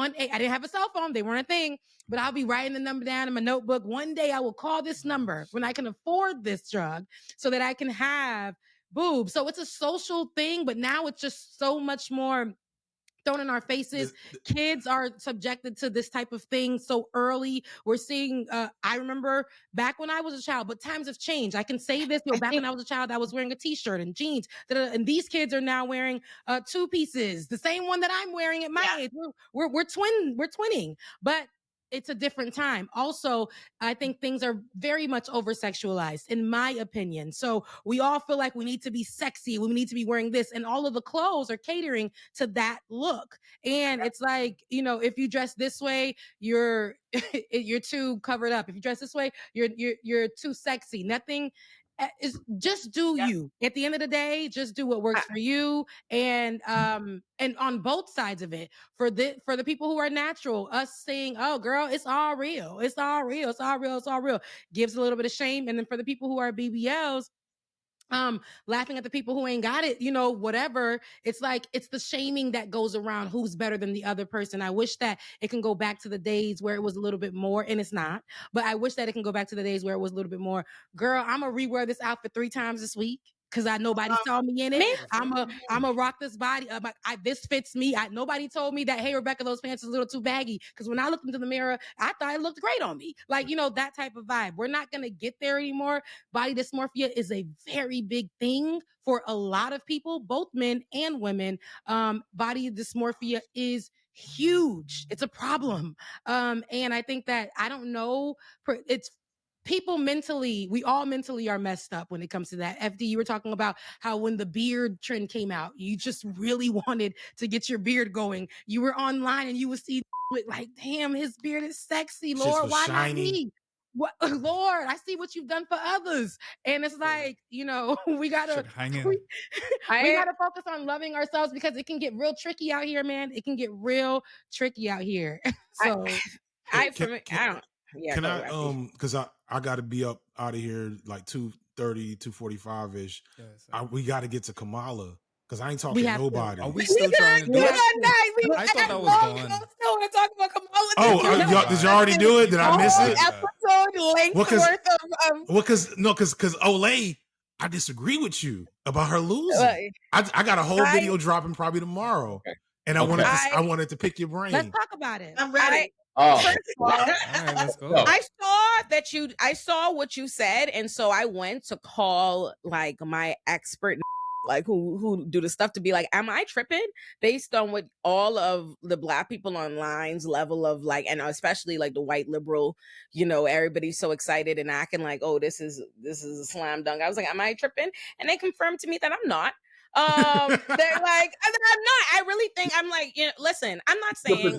didn't have a cell phone; they weren't a thing. But I'll be writing the number down in my notebook. One day I will call this number when I can afford this drug, so that I can have boobs. So it's a social thing, but now it's just so much more thrown in our faces. Kids are subjected to this type of thing so early. We're seeing, I remember back when I was a child, but times have changed. I can say this, back when I was a child, I was wearing a t-shirt and jeans, and these kids are now wearing two pieces, the same one that I'm wearing at my age. We're twinning, but it's a different time. Also, I think things are very much over sexualized, in my opinion. So we all feel like we need to be sexy. We need to be wearing this, and all of the clothes are catering to that look. And it's like, if you dress this way, you're too covered up. If you dress this way, you're too sexy. Nothing is, just do you. At the end of the day, just do what works for you. And on both sides of it, for the people who are natural, us saying, "Oh, girl, it's all real. It's all real. It's all real. It's all real," gives a little bit of shame. And then for the people who are BBLs, laughing at the people who ain't got it, whatever. It's like, it's the shaming that goes around who's better than the other person. I wish that it can go back to the days where it was a little bit more, and it's not, but I wish that it can go back to the days where it was a little bit more, girl, I'm gonna rewear this outfit 3 times this week because nobody saw me in it. I'm a rock this body. This fits me. Nobody told me that, "Hey, Rebecca, those pants are a little too baggy." Because when I looked into the mirror, I thought it looked great on me. Like, that type of vibe. We're not gonna get there anymore. Body dysmorphia is a very big thing for a lot of people, both men and women. Body dysmorphia is huge. It's a problem. And I think that, I don't know, it's people mentally, we all mentally are messed up when it comes to that. FD, you were talking about how when the beard trend came out, you just really wanted to get your beard going. You were online and you would see with like, damn, his beard is sexy, Lord. Why not me? What, Lord, I see what you've done for others. And it's like, you know, we gotta focus on loving ourselves, because it can get real tricky out here, man. It can get real tricky out here. So I don't. Yeah, can I because I got to be up out of here like 2:30, 2:45 ish. We got to get to Kamala because I ain't talking to nobody. Are we still trying to do it? I thought that was gone. No, we're talking about Kamala. Oh, did you already do it? Did I miss it? Episode length worth of because Olay, I disagree with you about her losing. I got a whole video dropping probably tomorrow, and I wanted to pick your brain. Let's talk about it. I'm ready. First of all, all right, let's go. I saw what you said, and so I went to call like my expert, like who do the stuff, to be like, am I tripping based on what all of the Black people online's level of like, and especially like the white liberal, you know, everybody's so excited and acting like, oh, this is a slam dunk. I was like, am I tripping? And they confirmed to me that I'm not. They're like, I'm not. I really think, I'm like, you know, listen, I'm not saying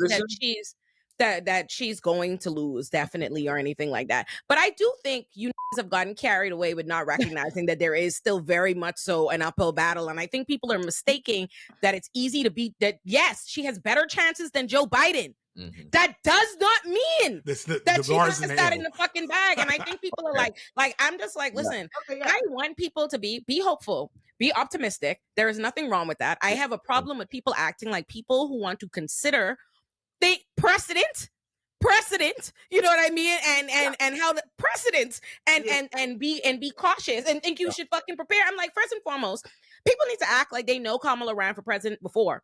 that she's going to lose, definitely, or anything like that. But I do think you have gotten carried away with not recognizing that there is still very much so an uphill battle. And I think people are mistaking that it's easy to beat, that yes, she has better chances than Joe Biden. Mm-hmm. That does not mean that she has that in the fucking bag. And I think people are like, I'm just like, listen, I want people to be hopeful, be optimistic. There is nothing wrong with that. I have a problem with people acting like people who want to consider precedent, you know what I mean, and how the precedents and be cautious and think you should fucking prepare. I'm like, first and foremost, people need to act like they know Kamala ran for president before.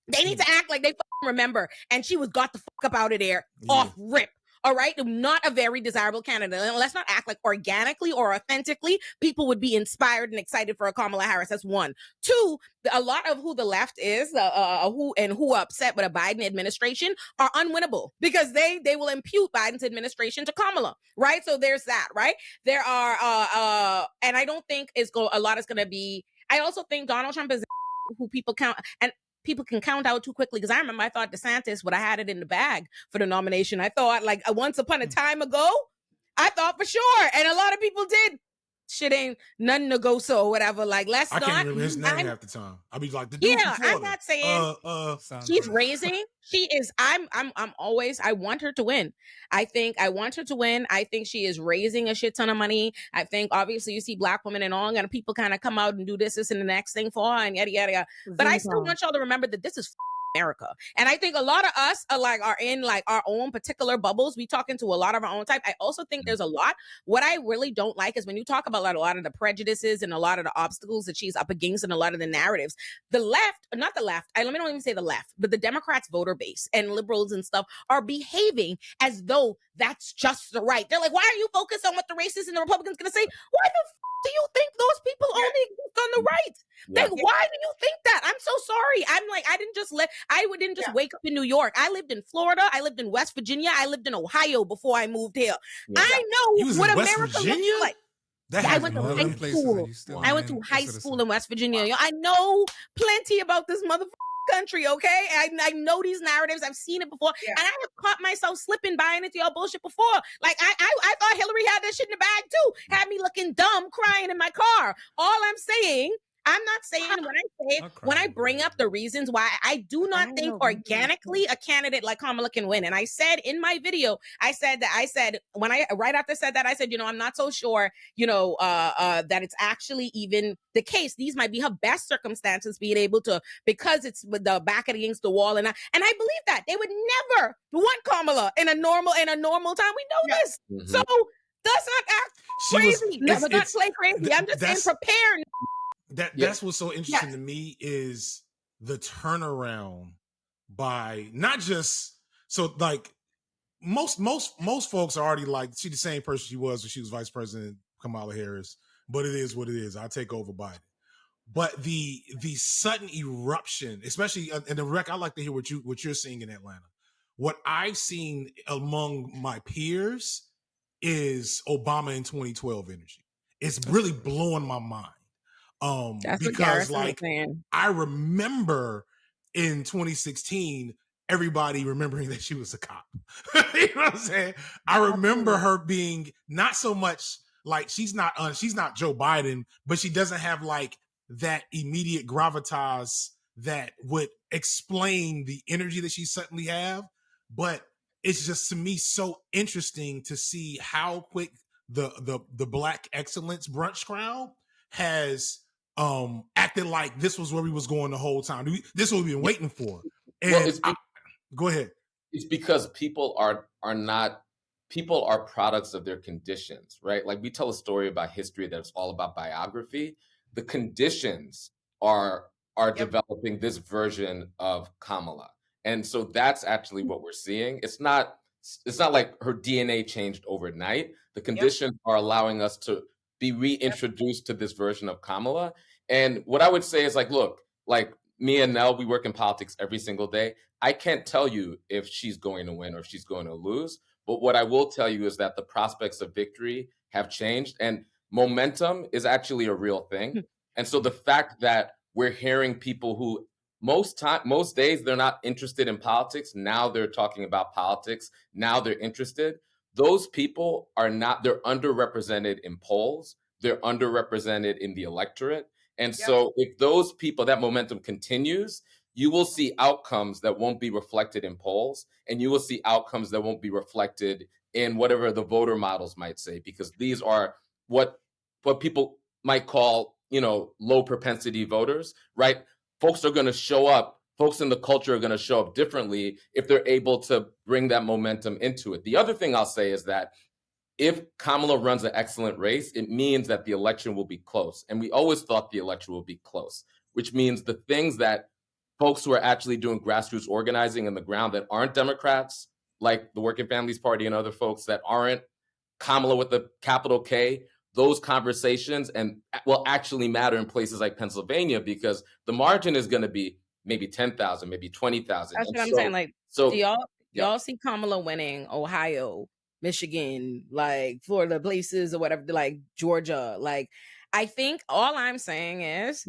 They need to act like they fucking remember, and she got the fuck up out of there off rip. All right, not a very desirable candidate. And let's not act like organically or authentically people would be inspired and excited for a Kamala Harris. That's one. Two, a lot of who the left is, who are upset with a Biden administration are unwinnable, because they will impute Biden's administration to Kamala, right? So there's that, right? There are, and I don't think a lot is going to be. I also think Donald Trump is who people count, and people can count out too quickly, because I remember I thought DeSantis would have had it in the bag for the nomination. I thought, like, once upon a time ago, I thought for sure, and a lot of people did. Shit ain't nothing to go so or whatever. Like, let's not. I can't remember his name half the time. I'll be like, I'm not saying she's raising. She is. I'm always. I want her to win. I want her to win. I think she is raising a shit ton of money. I think obviously you see Black women and all, and people kind of come out and do this and the next thing for her and yada yada yada. But I still want y'all to remember that this is America. And I think a lot of us are in like our own particular bubbles. We talking to a lot of our own type. I also think there's a lot. What I really don't like is when you talk about a lot of the prejudices and a lot of the obstacles that she's up against and a lot of the narratives. The left, not the left, let me not even say the left, but the Democrats' voter base and liberals and stuff are behaving as though that's just the right. They're like, why are you focused on what the racists and the Republicans going to say? Why the do you think those people only exist on the right? Like, why do you think that? I'm so sorry. I'm like, I didn't just wake up in New York. I lived in Florida. I lived in West Virginia. I lived in Ohio before I moved here. I know what America looks like. I went to high school. I went to high school in West Virginia. I know plenty about this motherfucking country, okay? I know these narratives. I've seen it before. And I have caught myself slipping buying into y'all bullshit before. Like, I thought Hillary had that shit in the bag too. Had me looking dumb, crying in my car. All I'm saying, I'm not saying when I bring up the reasons why I do not think organically a candidate like Kamala can win. And I said in my video, right after I said that, I said, I'm not so sure, that it's actually even the case. These might be her best circumstances being able to, because it's with the back against the wall. And I believe that they would never want Kamala in a normal time. We know this. Mm-hmm. So let's not act crazy. Let's not play crazy. I'm just saying prepare. That's what's so interesting to me is the turnaround by not just like most folks are already like, she's the same person she was when she was Vice President Kamala Harris, but it is what it is. I'll take over Biden. but the sudden eruption, especially in the rec, I like to hear what you're seeing in Atlanta. What I've seen among my peers is Obama in 2012 energy. It's really blowing my mind. That's what Because Garrison was saying. I remember in 2016 everybody remembering that she was a cop. You know what I'm saying? I remember her being not so much like she's not Joe Biden, but she doesn't have like that immediate gravitas that would explain the energy that she suddenly have. But it's just, to me, so interesting to see how quick the Black excellence brunch crowd has acted like this was where we was going the whole time. This is what we've been waiting for. And go ahead. It's because people are products of their conditions, right? Like we tell a story about history that's all about biography. The conditions are developing this version of Kamala. And so that's actually what we're seeing. It's not like her DNA changed overnight. The conditions are allowing us to be reintroduced to this version of Kamala. And what I would say is like, look, like me and Nell, we work in politics every single day. I can't tell you if she's going to win or if she's going to lose. But what I will tell you is that the prospects of victory have changed, and momentum is actually a real thing. And so the fact that we're hearing people who most days they're not interested in politics, now they're talking about politics, now they're interested. Those people they're underrepresented in polls, they're underrepresented in the electorate. And so if those people, that momentum continues, you will see outcomes that won't be reflected in polls, and you will see outcomes that won't be reflected in whatever the voter models might say, because these are what people might call, low propensity voters, right? Folks are going to show up. Folks in the culture are going to show up differently if they're able to bring that momentum into it. The other thing I'll say is that if Kamala runs an excellent race, it means that the election will be close. And we always thought the election will be close, which means the things that folks who are actually doing grassroots organizing on the ground that aren't Democrats, like the Working Families Party and other folks that aren't Kamala with the capital K, those conversations and will actually matter in places like Pennsylvania, because the margin is going to be maybe 10,000, maybe 20,000. That's what I'm saying. Like, so do y'all see Kamala winning Ohio, Michigan, like Florida, places or whatever, like Georgia? Like, I think all I'm saying is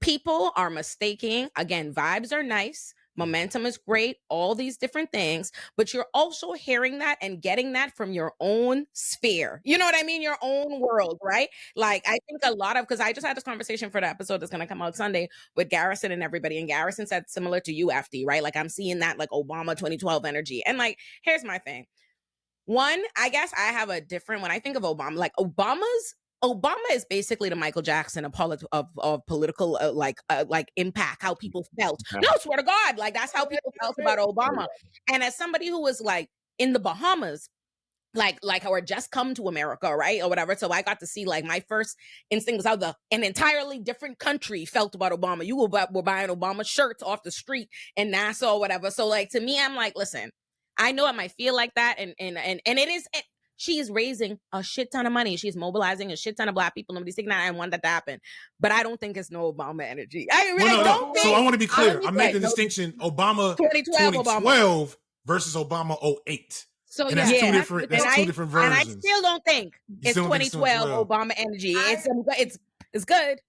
people are mistaking. Again, vibes are nice. Momentum is great, all these different things, but you're also hearing that and getting that from your own sphere. You know what I mean? Your own world, right? Like, I think a lot of, because I just had this conversation for the episode that's going to come out Sunday with Garrison and everybody. And Garrison said similar to you, FD, right? Like, I'm seeing that like Obama 2012 energy. And like, here's my thing. One, I guess I have a different, when I think of Obama, like Obama is basically the Michael Jackson of political like impact, how people felt. No, swear to God, like that's how people felt about Obama. And as somebody who was like in the Bahamas, like or just come to America, right, or whatever, so I got to see, like, my first instinct was how an entirely different country felt about Obama. You were buying Obama shirts off the street in Nassau or whatever. So like, to me, I'm like, listen, I know it might feel like that, and it is. She is raising a shit ton of money. She's mobilizing a shit ton of Black people. Nobody's thinking that I want that to happen. But I don't think it's no Obama energy. I really don't think. So I want to be clear. I made the distinction Obama 2012 versus Obama 08. So and that's two different versions. And I still don't think it's 2012 Obama energy. It's good.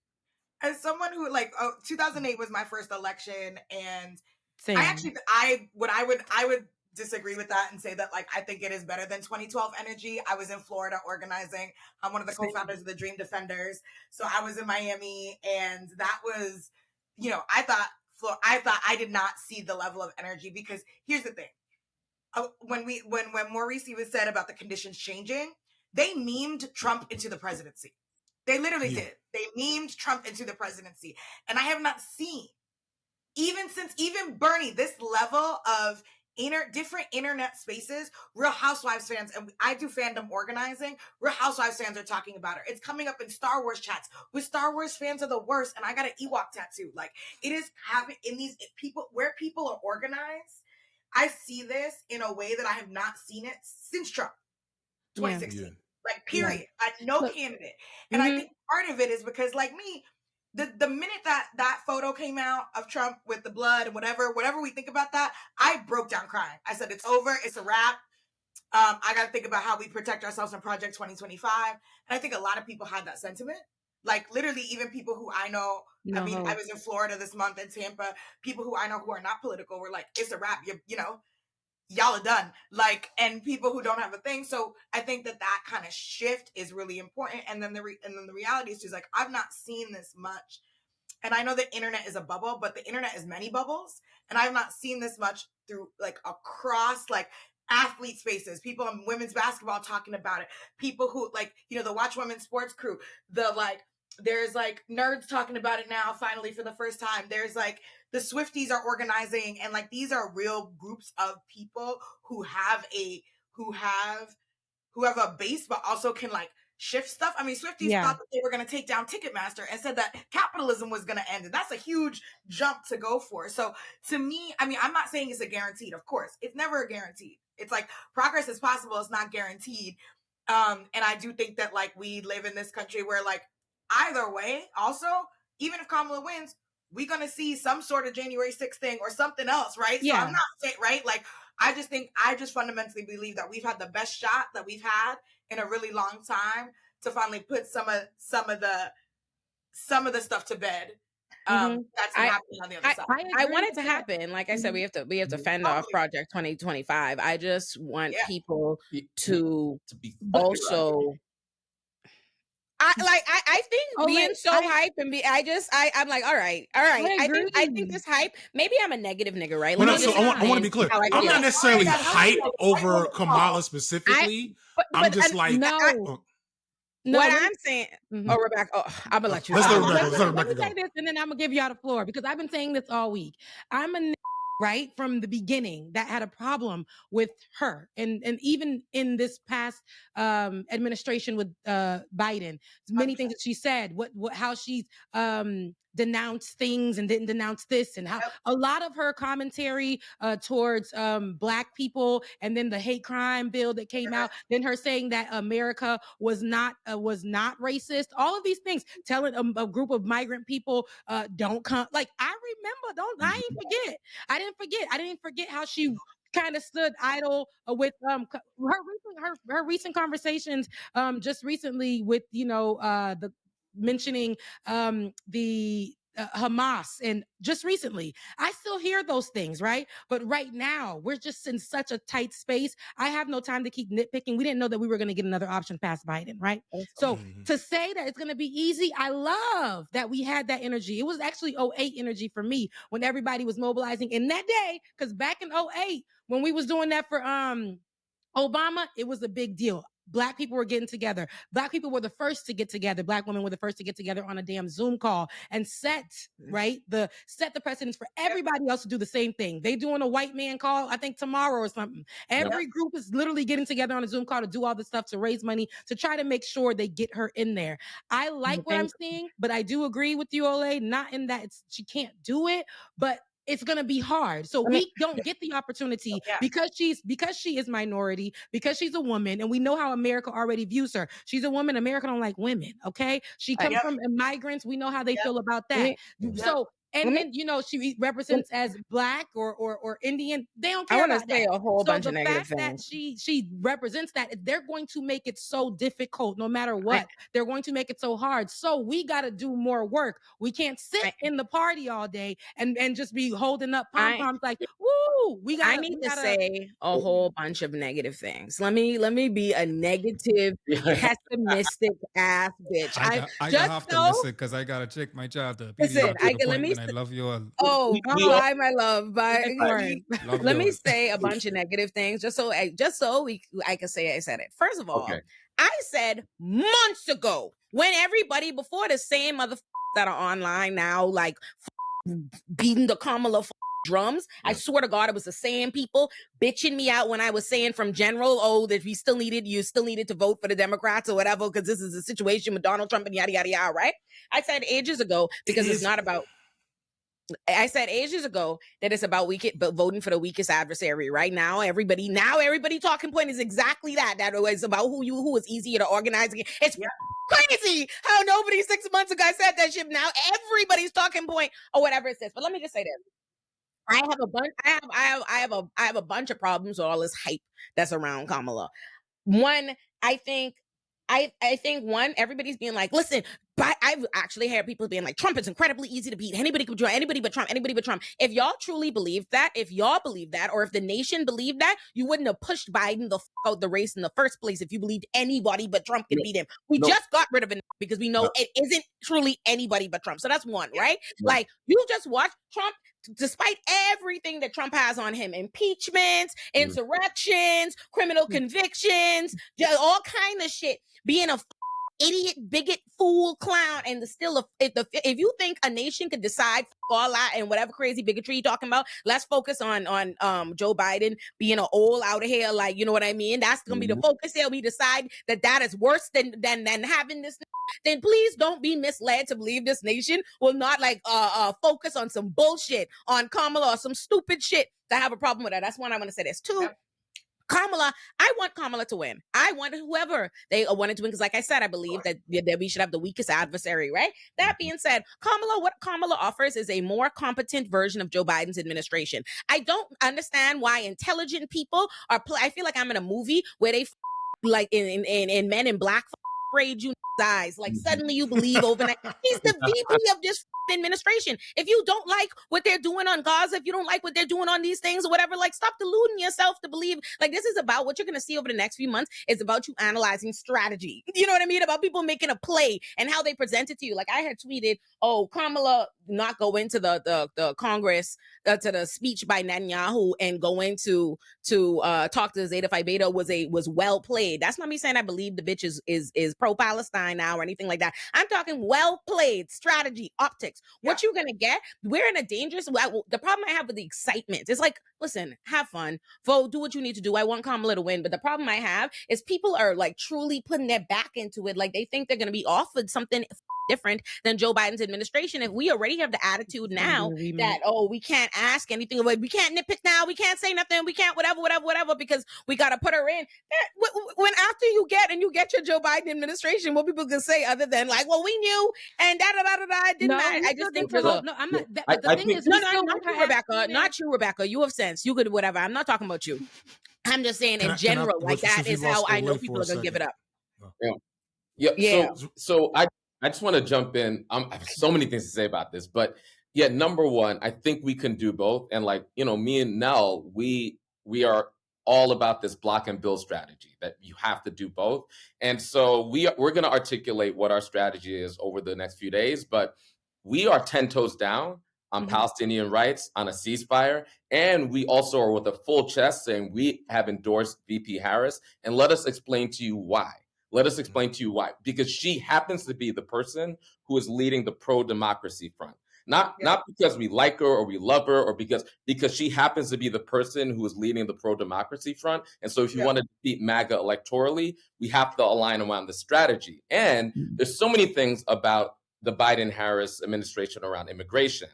As someone who 2008 was my first election, and Same. I would disagree with that and say that I think it is better than 2012 energy. I was in Florida organizing. I'm one of the co-founders of the Dream Defenders. So I was in Miami, and that was, I thought I did not see the level of energy, because here's the thing. When Maurice was said about the conditions changing, they memed Trump into the presidency. They literally did. They memed Trump into the presidency. And I have not seen, even Bernie, this level of different internet spaces. Real Housewives fans, and I do fandom organizing, Real Housewives fans are talking about her. It's coming up in Star Wars chats, with Star Wars fans are the worst, and I got an Ewok tattoo. Like, it is having, in these people, where people are organized, I see this in a way that I have not seen it since Trump 2016. Like, period. No candidate. And I think part of it is because, like me, the minute that photo came out of Trump with the blood and whatever we think about that, I broke down crying. I said, it's over. It's a wrap. I got to think about how we protect ourselves in Project 2025. And I think a lot of people had that sentiment. Like literally even people who I know, I mean, I was in Florida this month in Tampa, people who I know who are not political were like, it's a wrap. You know, y'all are done. Like, and people who don't have a thing. So I think that kind of shift is really important. And then the reality is just like, I've not seen this much. And I know the internet is a bubble, but the internet is many bubbles. And I've not seen this much through like across like athlete spaces, people in women's basketball talking about it, people who like, you know, the Watch Women's Sports crew, the like, there's like nerds talking about it now, finally for the first time. There's like the Swifties are organizing, and like these are real groups of people who have a base, but also can like shift stuff. I mean, Swifties thought that they were going to take down Ticketmaster and said that capitalism was going to end. And that's a huge jump to go for. So to me, I mean, I'm not saying it's a guaranteed, of course. It's never a guaranteed. It's like progress is possible. It's not guaranteed. And I do think that like we live in this country where like either way, also, even if Kamala wins, we're going to see some sort of January 6th thing or something else, right? Yeah. So I'm not saying, right? Like, I just fundamentally believe that we've had the best shot that we've had in a really long time to finally put some of the stuff to bed. That's happening on the other side. I want it to happen. Like I said, we have to fend off Project 2025. I just want people to also. I think being so hype and I'm like, all right. I think this hype. Maybe I'm a negative nigga, right? Well, so I want to be clear. I'm not necessarily hyped over Kamala specifically. I'm just like no. What I'm saying, Rebecca, I'm gonna let you. Let's let Rebecca go. Say this, and then I'm gonna give y'all the floor because I've been saying this all week. I'm a right from the beginning that had a problem with her, and even in this past administration with Biden, many things that she said, how she's denounced things and didn't denounce this, and how a lot of her commentary towards Black people, and then the hate crime bill that came out, then her saying that America was not racist, all of these things, telling a group of migrant people don't come. Like I remember, I didn't forget how she kind of stood idle with her recent conversations just recently with the mentioning the Hamas, and just recently I still hear those things, right? But right now we're just in such a tight space. I have no time to keep nitpicking. We didn't know that we were going to get another option past Biden, right? So to say that it's going to be easy, I love that we had that energy. It was actually 08 energy for me when everybody was mobilizing in that day, because back in 08 when we was doing that for Obama, it was a big deal. Black people were getting together. Black people were the first to get together. Black women were the first to get together on a damn Zoom call and set the precedence for everybody else to do the same thing. They doing a white man call, I think tomorrow or something. Every group is literally getting together on a Zoom call to do all this stuff, to raise money, to try to make sure they get her in there. I like what I'm seeing, but I do agree with you, Olay, not in that she can't do it, but it's going to be hard. So we don't get the opportunity because she is minority, because she's a woman, and we know how America already views her. She's a woman. America don't like women. Okay. She comes from migrants. We know how they feel about that. So, and then, she represents as Black or Indian. They don't care about that. I want to say a whole bunch of negative things. The fact that she represents that, they're going to make it so difficult no matter what. They're going to make it so hard. So we got to do more work. We can't sit in the party all day and just be holding up pom-poms like, woo, I need to say a whole bunch of negative things. Let me be a negative, pessimistic ass bitch. I got optimistic because I got to check my job. Listen, I love you all. Oh, bye, my love. Bye. Let me say a bunch of negative things just so I can say I said it. First of all, I said months ago, when everybody before the same motherfuckers that are online now, like beating the Kamala drums. I swear to God, it was the same people bitching me out when I was saying from general, that you still needed to vote for the Democrats or whatever, because this is a situation with Donald Trump and yada, yada, yada, right? I said ages ago, because it's not about... I said ages ago that it's about voting for the weakest adversary. Right now, everybody talking point is exactly that. That was about who is easier to organize against. It's crazy how nobody 6 months ago said that shit. Now everybody's talking point or whatever it says. But let me just say this. I have a bunch. I have a bunch of problems with all this hype that's around Kamala. One, I think one, everybody's being like, listen, but I've actually heard people being like, Trump is incredibly easy to beat. Anybody could join, anybody but Trump. If y'all truly believe that, or if the nation believed that, you wouldn't have pushed Biden the out the race in the first place if you believed anybody but Trump could beat him. We just got rid of it because we know it isn't truly anybody but Trump. So that's one, right? Like, you just watch Trump, despite everything that Trump has on him, impeachments, insurrections, criminal convictions, all kind of shit, being a idiot, bigot, fool, clown, and if you think a nation could decide all that and whatever crazy bigotry you're talking about, let's focus on Joe Biden being an old out of here, like, you know what I mean? That's gonna be the focus here. We decide that is worse than having this. Then please don't be misled to believe this nation will not focus on some bullshit on Kamala or some stupid shit to have a problem with that. That's one I want to say. This two. Kamala, I want Kamala to win. I want whoever they wanted to win because, like I said, I believe that we should have the weakest adversary, right? That being said, what Kamala offers is a more competent version of Joe Biden's administration. I don't understand why intelligent people are. I feel like I'm in a movie where they like in Men in Black sprayed you eyes. Like suddenly you believe overnight. He's the VP of this administration. If you don't like what they're doing on Gaza, if you don't like what they're doing on these things or whatever, like stop deluding yourself to believe. Like this is about what you're going to see over the next few months. It's about you analyzing strategy. You know what I mean? About people making a play and how they present it to you. Like I had tweeted, oh, Kamala not go into the Congress to the speech by Netanyahu and going to talk to Zeta Phi Beta was well played. That's not me saying I believe the bitch is pro-Palestine now or anything like that. I'm talking well played strategy, optics. What you're gonna get? We're in a dangerous. The problem I have with the excitement is like, listen, have fun, vote, do what you need to do. I want Kamala to win, but the problem I have is people are like truly putting their back into it, like they think they're gonna be offered something different than Joe Biden's administration. If we already have the attitude now that, oh, we can't ask anything, we can't nitpick now, we can't say nothing, we can't whatever, because we got to put her in. When after you get your Joe Biden administration, what people can say other than like, well, we knew and it didn't matter. I just think no, I'm not. But the thing is, not you, Rebecca. You have sense. You could whatever. I'm not talking about you. I'm just saying in general, like that is how I know people are gonna give it up. Yeah. So I just want to jump in. I have so many things to say about this, but yeah, number one, I think we can do both. And like, me and Nell, we are all about this block and build strategy that you have to do both. And so we're going to articulate what our strategy is over the next few days, but we are 10 toes down on Palestinian rights, on a ceasefire. And we also are with a full chest saying we have endorsed VP Harris, and let us explain to you why. Let us explain to you why. Because she happens to be the person who is leading the pro-democracy front. Not because we like her or we love her, or because she happens to be the person who is leading the pro-democracy front. And so if you want to defeat MAGA electorally, we have to align around the strategy. And there's so many things about the Biden-Harris administration around immigration,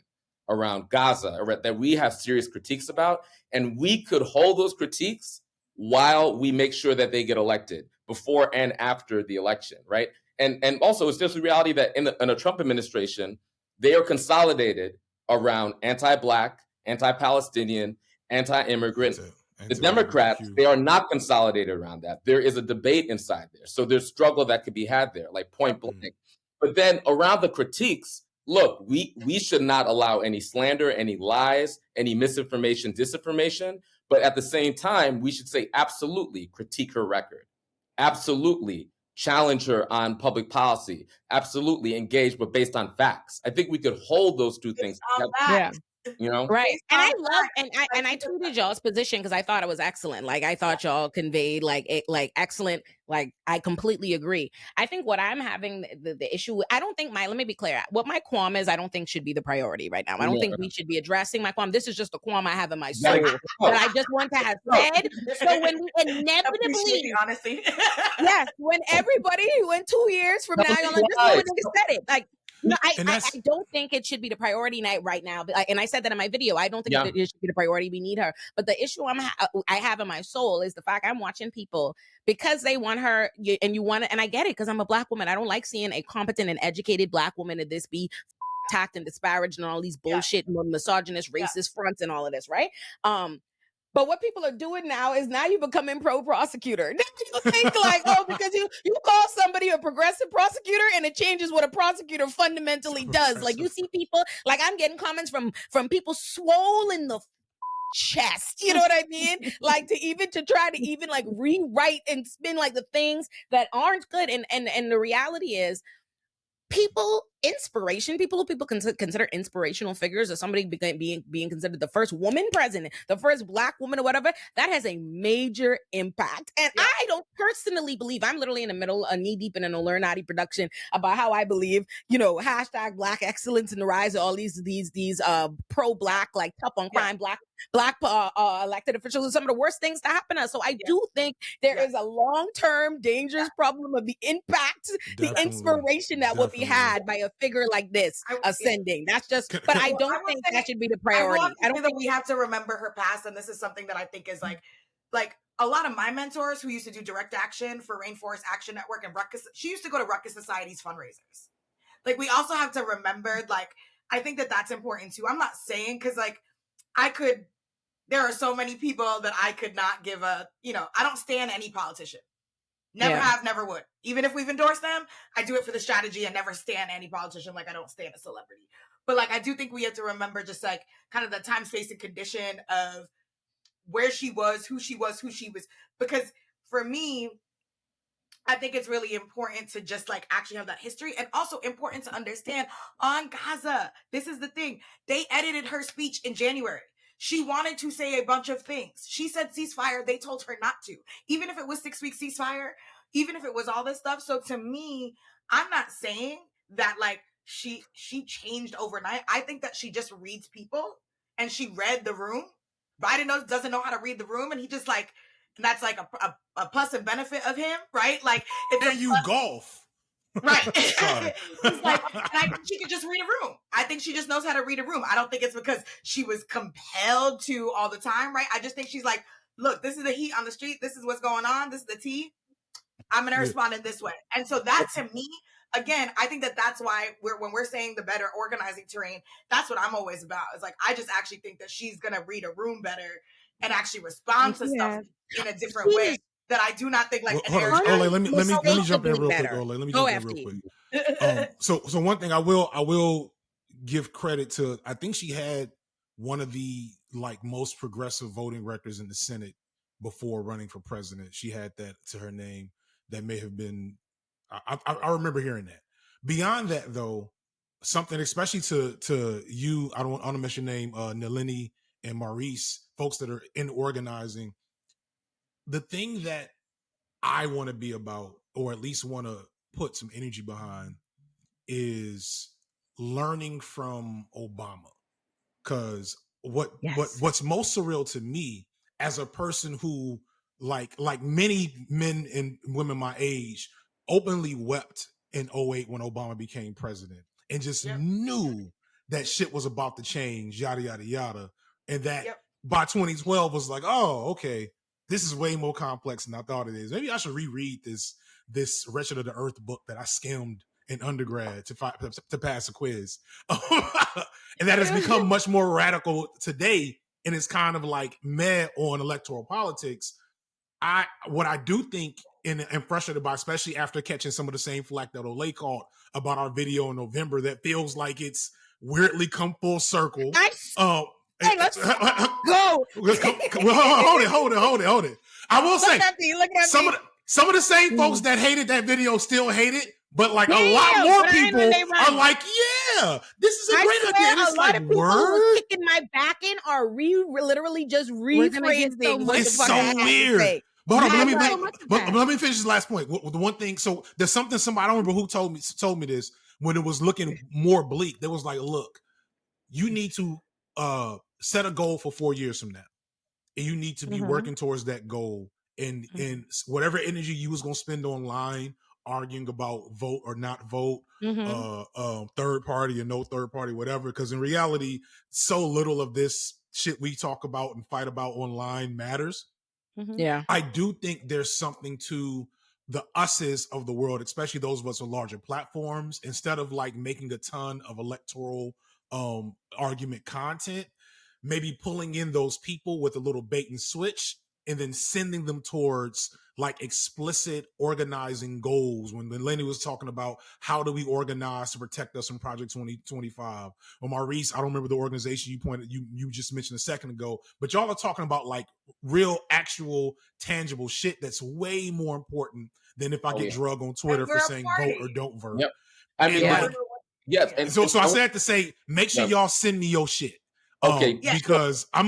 around Gaza, that we have serious critiques about. And we could hold those critiques while we make sure that they get elected, before and after the election, right? And also, it's just the reality that in a Trump administration, they are consolidated around anti-Black, anti-Palestinian, anti-immigrant. The Democrats, they are not consolidated around that. There is a debate inside there. So there's struggle that could be had there, like point blank. But then around the critiques, look, we should not allow any slander, any lies, any misinformation, disinformation. But at the same time, we should say absolutely critique her record. Absolutely challenge her on public policy. Absolutely engage, but based on facts. I think we could hold those two things together. Right. And I love and I tweeted y'all's position because I thought it was excellent. Like I thought y'all conveyed like excellent. Like I completely agree. I think what I'm having the issue, I don't think let me be clear. What my qualm is, I don't think should be the priority right now. I don't think we should be addressing my qualm. This is just a qualm I have in my soul that I just want to have said. So when we inevitably, honestly, yes, when 2 years from now, you're like, this is what niggas said it. Like, No, I don't think it should be the priority night right now. And I said that in my video. I don't think it should be the priority. We need her. But the issue I have in my soul is the fact I'm watching people because they want her, and I get it because I'm a Black woman. I don't like seeing a competent and educated Black woman in this be attacked and disparaged and all these bullshit, misogynist, racist fronts and all of this, right? But what people are doing now is now you're becoming pro-prosecutor. People think like, oh, because you call somebody a progressive prosecutor and it changes what a prosecutor fundamentally does. Like you see people, like I'm getting comments from people swollen the chest, you know what I mean? Like to try to like rewrite and spin like the things that aren't good. And the reality is people who people consider inspirational figures, or somebody being considered the first woman president, the first Black woman or whatever, that has a major impact. And I don't personally believe, I'm literally in the middle, knee deep in an Olurinatti production about how I believe, hashtag Black excellence and the rise of all these pro-Black, like tough on crime, Black elected officials are some of the worst things to happen to us. So I do think there is a long-term dangerous problem of the impact, the inspiration that would be had by a figure like this ascending. That's just, but I don't think that should be the priority. I don't think we have to remember her past, and this is something that I think is like a lot of my mentors who used to do direct action for Rainforest Action Network and Ruckus, she used to go to Ruckus Society's fundraisers. Like we also have to remember, like I think that that's important too. I'm not saying because like there are so many people that I could not give I don't stand any politician. Never have, never would. Even if we've endorsed them, I do it for the strategy and never stand any politician like I don't stand a celebrity. But like I do think we have to remember just like kind of the time, space, and condition of where she was, who she was. Because for me, I think it's really important to just like actually have that history, and also important to understand on Gaza. This is the thing. They edited her speech in January. She wanted to say a bunch of things. She said ceasefire. They told her not to. Even if it was 6 weeks ceasefire, even if it was all this stuff. So to me, I'm not saying that like she changed overnight. I think that she just reads people and she read the room. Biden doesn't know how to read the room, and he just like, and that's like a plus and benefit of him, right? Like it's golf. Right. He's like, and I think she could just read a room. I think she just knows how to read a room. I don't think it's because she was compelled to all the time, right? I just think she's like, look, this is the heat on the street. This is what's going on. This is the tea. I'm going to respond in this way. And so that to me, again, I think that that's why when we're saying the better organizing terrain, that's what I'm always about. It's like, I just actually think that she's going to read a room better and actually respond to stuff in a different way. That I do not think like Olay, let me jump in real quick. Olay, let me jump in real quick. So one thing I will give credit to, I think she had one of the like most progressive voting records in the Senate before running for president. She had that to her name. That may have been, I remember hearing that. Beyond that though, something especially to you, I don't want to mention your name, Nalini and Maurice, folks that are in organizing. The thing that I want to be about, or at least want to put some energy behind, is learning from Obama. Because what's most surreal to me as a person who, like many men and women my age, openly wept in 2008 when Obama became president and just knew that shit was about to change, yada, yada, yada. And that by 2012 was like, oh, okay, this is way more complex than I thought it is. Maybe I should reread this Wretched of the Earth book that I skimmed in undergrad to pass a quiz. And that has become much more radical today. And it's kind of like meh on electoral politics. What I do think and frustrated by, especially after catching some of the same flack that Olay caught about our video in November, that feels like it's weirdly come full circle. Hey, let's go. Hold it. I will say, some of the same folks that hated that video still hate it, but like a lot more people are like, yeah, this is a great idea. And it's a lot of people who kicking my back in are literally just rephrasing what it's so weird. But let me finish this last point. The one thing, so there's something I don't remember who told me this when it was looking more bleak. They was like, look, you need to set a goal for 4 years from now, and you need to be working towards that goal. And whatever energy you was gonna spend online arguing about vote or not vote, third party or no third party, whatever. Because in reality, so little of this shit we talk about and fight about online matters. Yeah. I do think there's something to the us's of the world, especially those of us with larger platforms. Instead of like making a ton of electoral argument content, maybe pulling in those people with a little bait and switch and then sending them towards like explicit organizing goals. When Lenny was talking about how do we organize to protect us in Project 2025, or Maurice, I don't remember the organization you just mentioned a second ago, but y'all are talking about like real, actual, tangible shit that's way more important than if I get drugged on Twitter for saying vote or don't vote. Yep. I mean, like, yes. And so I said to say, make sure y'all send me your shit. Okay. Because I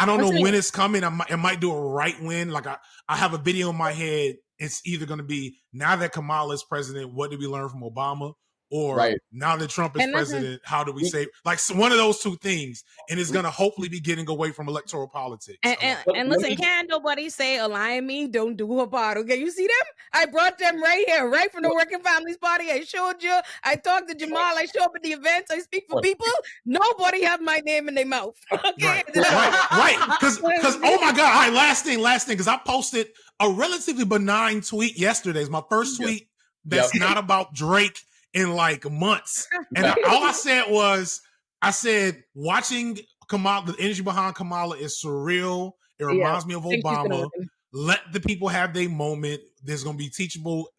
don't know when it's coming. I might do a right when. Like I have a video in my head. It's either going to be now that Kamala is president, what did we learn from Obama? Or now that Trump is president, how do we say, like, so one of those two things, and it's going to hopefully be getting away from electoral politics. And listen, can't nobody say align me, don't do a part, okay? You see them? I brought them right here, right from the Working Families Party. I showed you. I talked to Jamal. I show up at the events. I speak for people. Nobody have my name in their mouth, okay? Right. Because, oh my God. All right, last thing, because I posted a relatively benign tweet yesterday. It's my first tweet that's not about Drake in like months. And all I said was, watching Kamala, the energy behind Kamala is surreal. It reminds me of Obama. Let the people have their moment. There's going to be teachable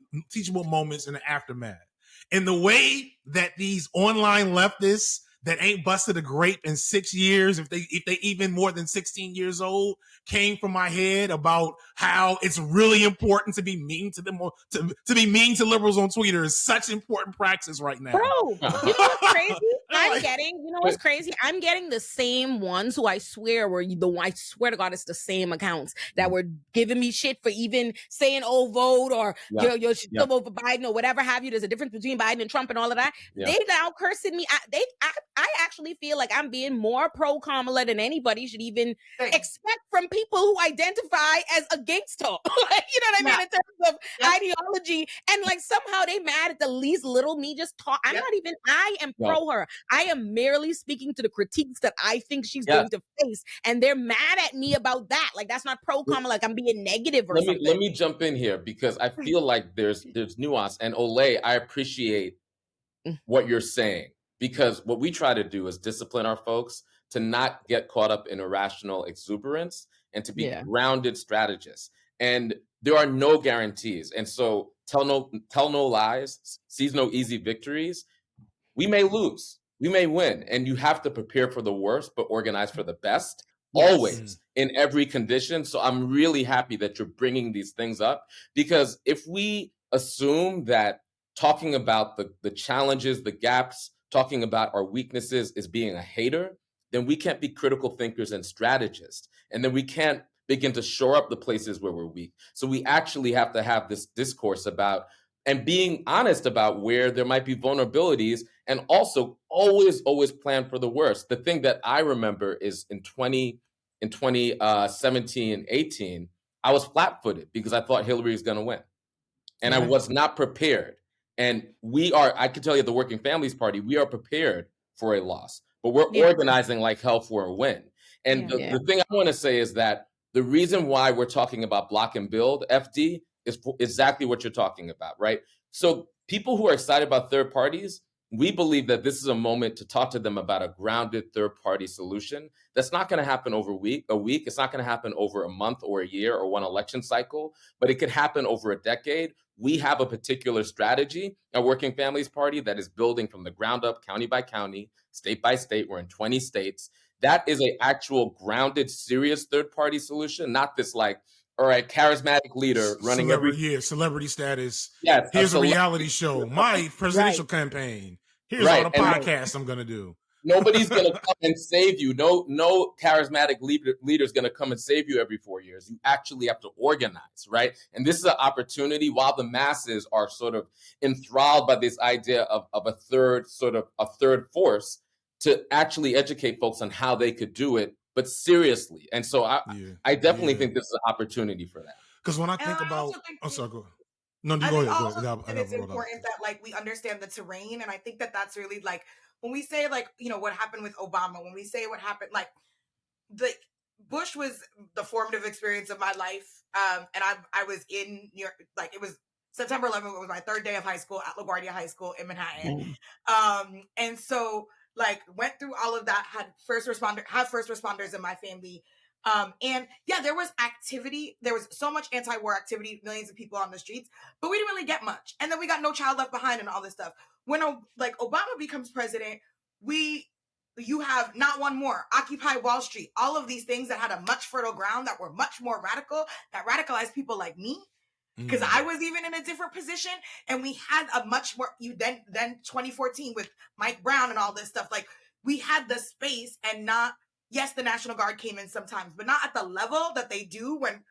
moments in the aftermath. And the way that these online leftists that ain't busted a grape in 6 years, if they even more than 16 years old, came from my head about how it's really important to be mean to them, to be mean to liberals on Twitter is such important practice right now. Bro, you know what's crazy? I'm getting the same ones who I swear I swear to God, it's the same accounts that were giving me shit for even saying, oh, vote, or you're still vote for Biden or whatever have you. There's a difference between Biden and Trump and all of that. They now cursing me. I actually feel like I'm being more pro Kamala than anybody should even expect from people who identify as against her. You know what I mean? In terms of ideology. And like somehow they mad at the least little me just talk. I am pro her. I am merely speaking to the critiques that I think she's going to face. And they're mad at me about that. Like that's not pro Kamala, like I'm being negative or something. Let me jump in here because I feel like there's nuance. And Olay, I appreciate what you're saying. Because what we try to do is discipline our folks to not get caught up in irrational exuberance and to be grounded strategists. And there are no guarantees. And so tell no lies, seize no easy victories. We may lose, we may win, and you have to prepare for the worst, but organize for the best. Always, in every condition. So I'm really happy that you're bringing these things up, because if we assume that talking about the challenges, the gaps, talking about our weaknesses is being a hater, then we can't be critical thinkers and strategists. And then we can't begin to shore up the places where we're weak. So we actually have to have this discourse about and being honest about where there might be vulnerabilities, and also always plan for the worst. The thing that I remember is in 2017, 18, I was flat-footed because I thought Hillary was going to win. And I was not prepared. And I can tell you at the Working Families Party, we are prepared for a loss, but we're organizing like hell for a win. And the thing I want to say is that the reason why we're talking about block and build, FD, is exactly what you're talking about, right? So people who are excited about third parties, we believe that this is a moment to talk to them about a grounded third-party solution. That's not going to happen over a week. It's not going to happen over a month or a year or one election cycle, but it could happen over a decade. We have a particular strategy at Working Families Party that is building from the ground up, county by county, state by state. We're in 20 states. That is an actual grounded, serious third-party solution, not this like, all right, charismatic leader running celebrity status. Yes, here's a reality show. My presidential campaign. Here's all the podcasts I'm going to do. Nobody's going to come and save you. No charismatic leader is going to come and save you every 4 years. You actually have to organize, right? And this is an opportunity, while the masses are sort of enthralled by this idea of a third force, to actually educate folks on how they could do it, but seriously. And so I definitely think this is an opportunity for that. Because when I think about, sorry, go ahead. No, you I go think ahead. also I that have it's a roll out. important that like we understand the terrain, and I think that that's really like when we say like what happened with Obama, when we say what happened like the Bush was the formative experience of my life, and I was in New York, like it was September 11th. It was my third day of high school at LaGuardia High School in Manhattan, and so like went through all of that. Had first responders in my family. And yeah, there was activity. There was so much anti-war activity, millions of people on the streets, but we didn't really get much. And then we got No Child Left Behind and all this stuff. When like Obama becomes president, you have Not One More, Occupy Wall Street, all of these things that had a much fertile ground that were much more radical, that radicalized people like me. Because I was even in a different position, and we had a much more then 2014 with Mike Brown and all this stuff. Like we had the space, and not yes, the National Guard came in sometimes, but not at the level that they do when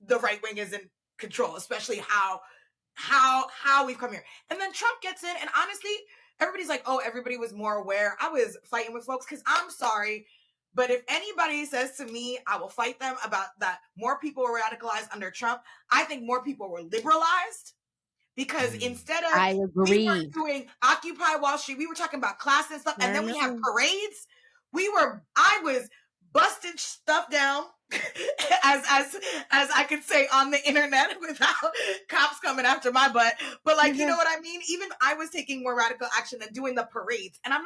the right wing is in control, especially how we've come here. And then Trump gets in, and honestly, everybody's like, oh, everybody was more aware. I was fighting with folks because I'm sorry, but if anybody says to me, I will fight them about that more people were radicalized under Trump, I think more people were liberalized. Because instead of we were doing Occupy Wall Street, we were talking about class and stuff, and then we have parades. I was busting stuff down as I could say on the internet without cops coming after my butt. But like, you know what I mean? Even I was taking more radical action than doing the parades. And I'm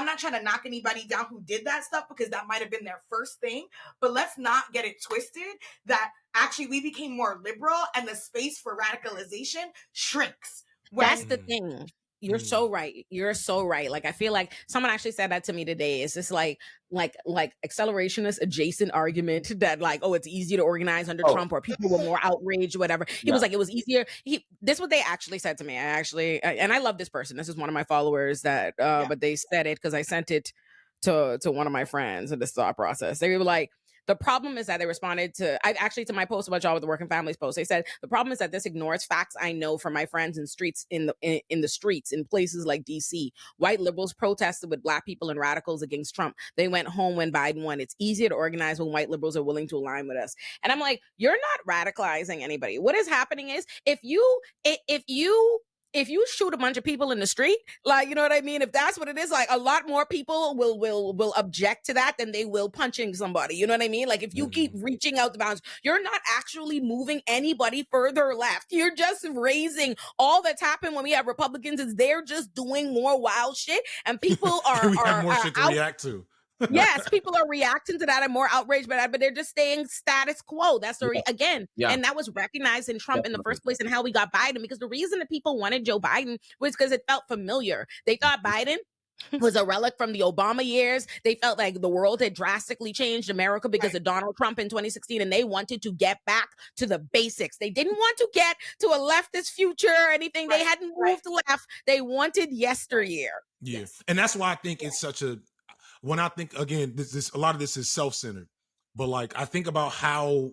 not trying to knock anybody down who did that stuff, because that might have been their first thing. But let's not get it twisted that actually we became more liberal and the space for radicalization shrinks. That's the thing. You're so right. You're so right. Like, I feel like someone actually said that to me today. It's just like accelerationist adjacent argument that like, oh, it's easier to organize under Trump, or people were more outraged, whatever. He was like, it was easier. This is what they actually said to me. And I love this person. This is one of my followers that, but they said it because I sent it to one of my friends in this thought process. They were like, the problem is that they responded to my post about y'all with the Working Families post. They said the problem is that this ignores facts I know from my friends in streets in the streets in places like DC. White liberals protested with Black people and radicals against Trump. They went home when Biden won. It's easier to organize when white liberals are willing to align with us. And I'm like, you're not radicalizing anybody. What is happening is if you shoot a bunch of people in the street, like, you know what I mean? If that's what it is, like a lot more people will object to that than they will punching somebody. You know what I mean? Like if you keep reaching out the bounds, you're not actually moving anybody further left. You're just raising all that's happened when we have Republicans is they're just doing more wild shit, and people are we have more shit to react to. Yes, people are reacting to that and more outraged by that, but they're just staying status quo. That's the and that was recognized in Trump in the first place, and how we got Biden, because the reason that people wanted Joe Biden was because it felt familiar. They thought Biden was a relic from the Obama years. They felt like the world had drastically changed America because of Donald Trump in 2016, and they wanted to get back to the basics. They didn't want to get to a leftist future or anything. They hadn't moved left. They wanted yesteryear. Yeah. And that's why I think it's such a, when I think, again, this a lot of this is self-centered, but like I think about how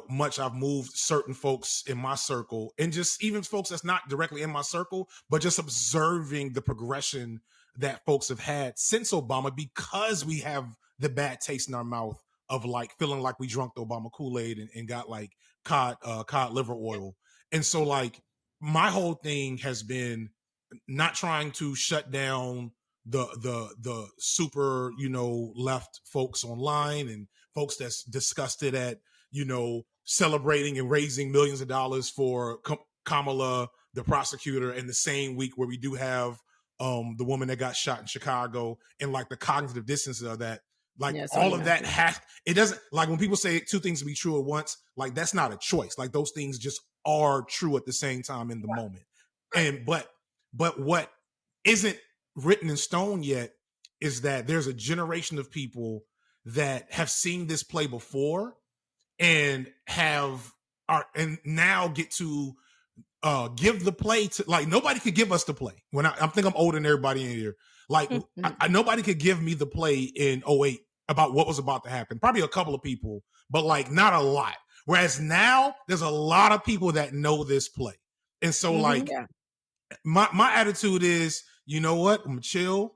much I've moved certain folks in my circle, and just even folks that's not directly in my circle, but just observing the progression that folks have had since Obama, because we have the bad taste in our mouth of like feeling like we drunk the Obama Kool-Aid and got like cod liver oil. And so like my whole thing has been not trying to shut down the super, left folks online and folks that's disgusted at, celebrating and raising millions of dollars for Kamala, the prosecutor, in the same week where we do have the woman that got shot in Chicago, and like the cognitive dissonance of that. Like all of that it doesn't, like when people say two things to be true at once, like that's not a choice. Like those things just are true at the same time in the moment. And but what isn't written in stone yet is that there's a generation of people that have seen this play before and and now get to give the play to, like, nobody could give us the play. When I think I'm older than everybody in here. Like nobody could give me the play in 2008 about what was about to happen. Probably a couple of people, but like not a lot. Whereas now there's a lot of people that know this play. And so my attitude is, you know what? I'm gonna chill,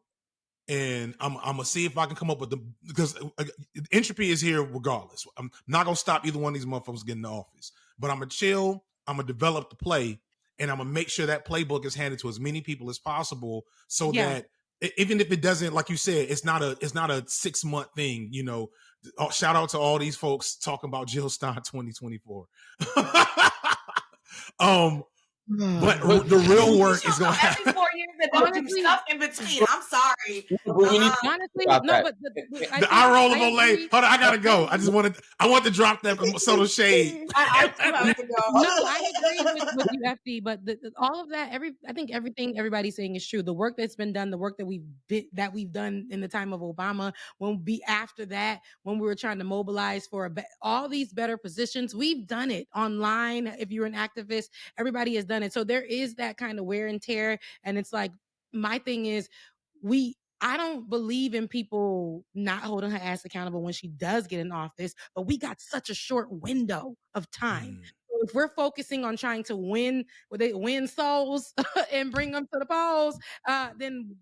and I'm gonna see if I can come up with because entropy is here regardless. I'm not gonna stop either one of these motherfuckers getting in the office, but I'm gonna chill. I'm gonna develop the play, and I'm gonna make sure that playbook is handed to as many people as possible, so that even if it doesn't, like you said, it's not a 6-month thing. You know, shout out to all these folks talking about Jill Stein 2024. But the real work is going to happen. Every 4 years that don't do stuff in between. I'm sorry. Honestly, no, but the eye roll of Olay. Hold on, I gotta go. I want to drop that subtle shade. I have to go. No, I agree with you, FD. But all of that, I think everything everybody's saying is true. The work that's been done, the work that we've done in the time of Obama, when be after that, when we were trying to mobilize for all these better positions, we've done it online. If you're an activist, everybody has done it. So there is that kind of wear and tear. And it's like, my thing is, I don't believe in people not holding her ass accountable when she does get in office, but we got such a short window of time. So if we're focusing on trying to win souls and bring them to the polls, then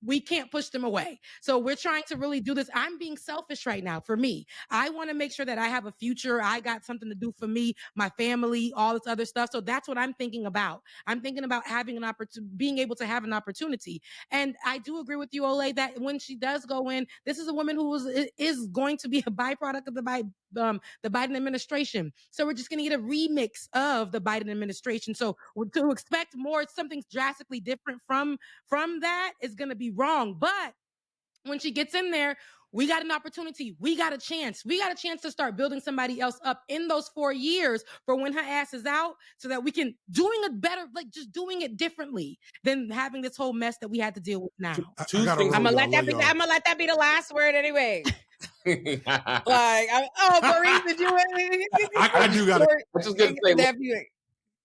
we can't push them away. So we're trying to really do this. I'm being selfish right now for me. I want to make sure that I have a future. I got something to do for me, my family, all this other stuff. So that's what I'm thinking about. I'm thinking about having an opportunity, being able to have an opportunity. And I do agree with you, Olay, that when she does go in, this is a woman who is going to be a byproduct of the Biden administration. So we're just going to get a remix of the Biden administration. So to expect something drastically different from that is going to be wrong. But when she gets in there, we got an opportunity. We got a chance. We got a chance to start building somebody else up in those 4 years for when her ass is out, so that we can doing it better, like just doing it differently than having this whole mess that we had to deal with now. I'm gonna let that be the last word anyway. Maurice, did you? I do got it. I'm just gonna say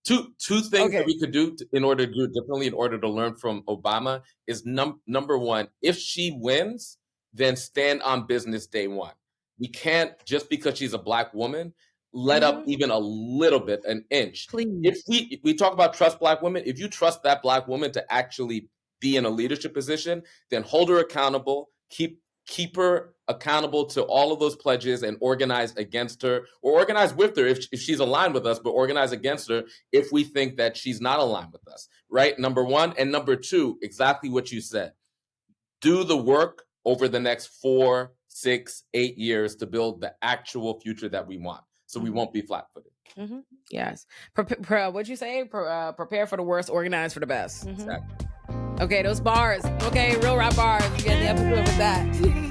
two things that we could do in order to do it differently, in order to learn from Obama, is number one, if she wins, then stand on business day one. We can't, just because she's a Black woman, let up even a little bit, an inch. Please. If we talk about trust Black women, if you trust that Black woman to actually be in a leadership position, then hold her accountable, keep her accountable to all of those pledges, and organize against her, or organize with her if she's aligned with us, but organize against her if we think that she's not aligned with us, right? Number one. And number two, exactly what you said. Do the work over the next 4, 6, 8 years to build the actual future that we want, so we won't be flat-footed. Mm-hmm. Yes. What'd you say? Prepare for the worst, organize for the best. Exactly. Okay, those bars. Okay, real rap bars. You get the episode with that.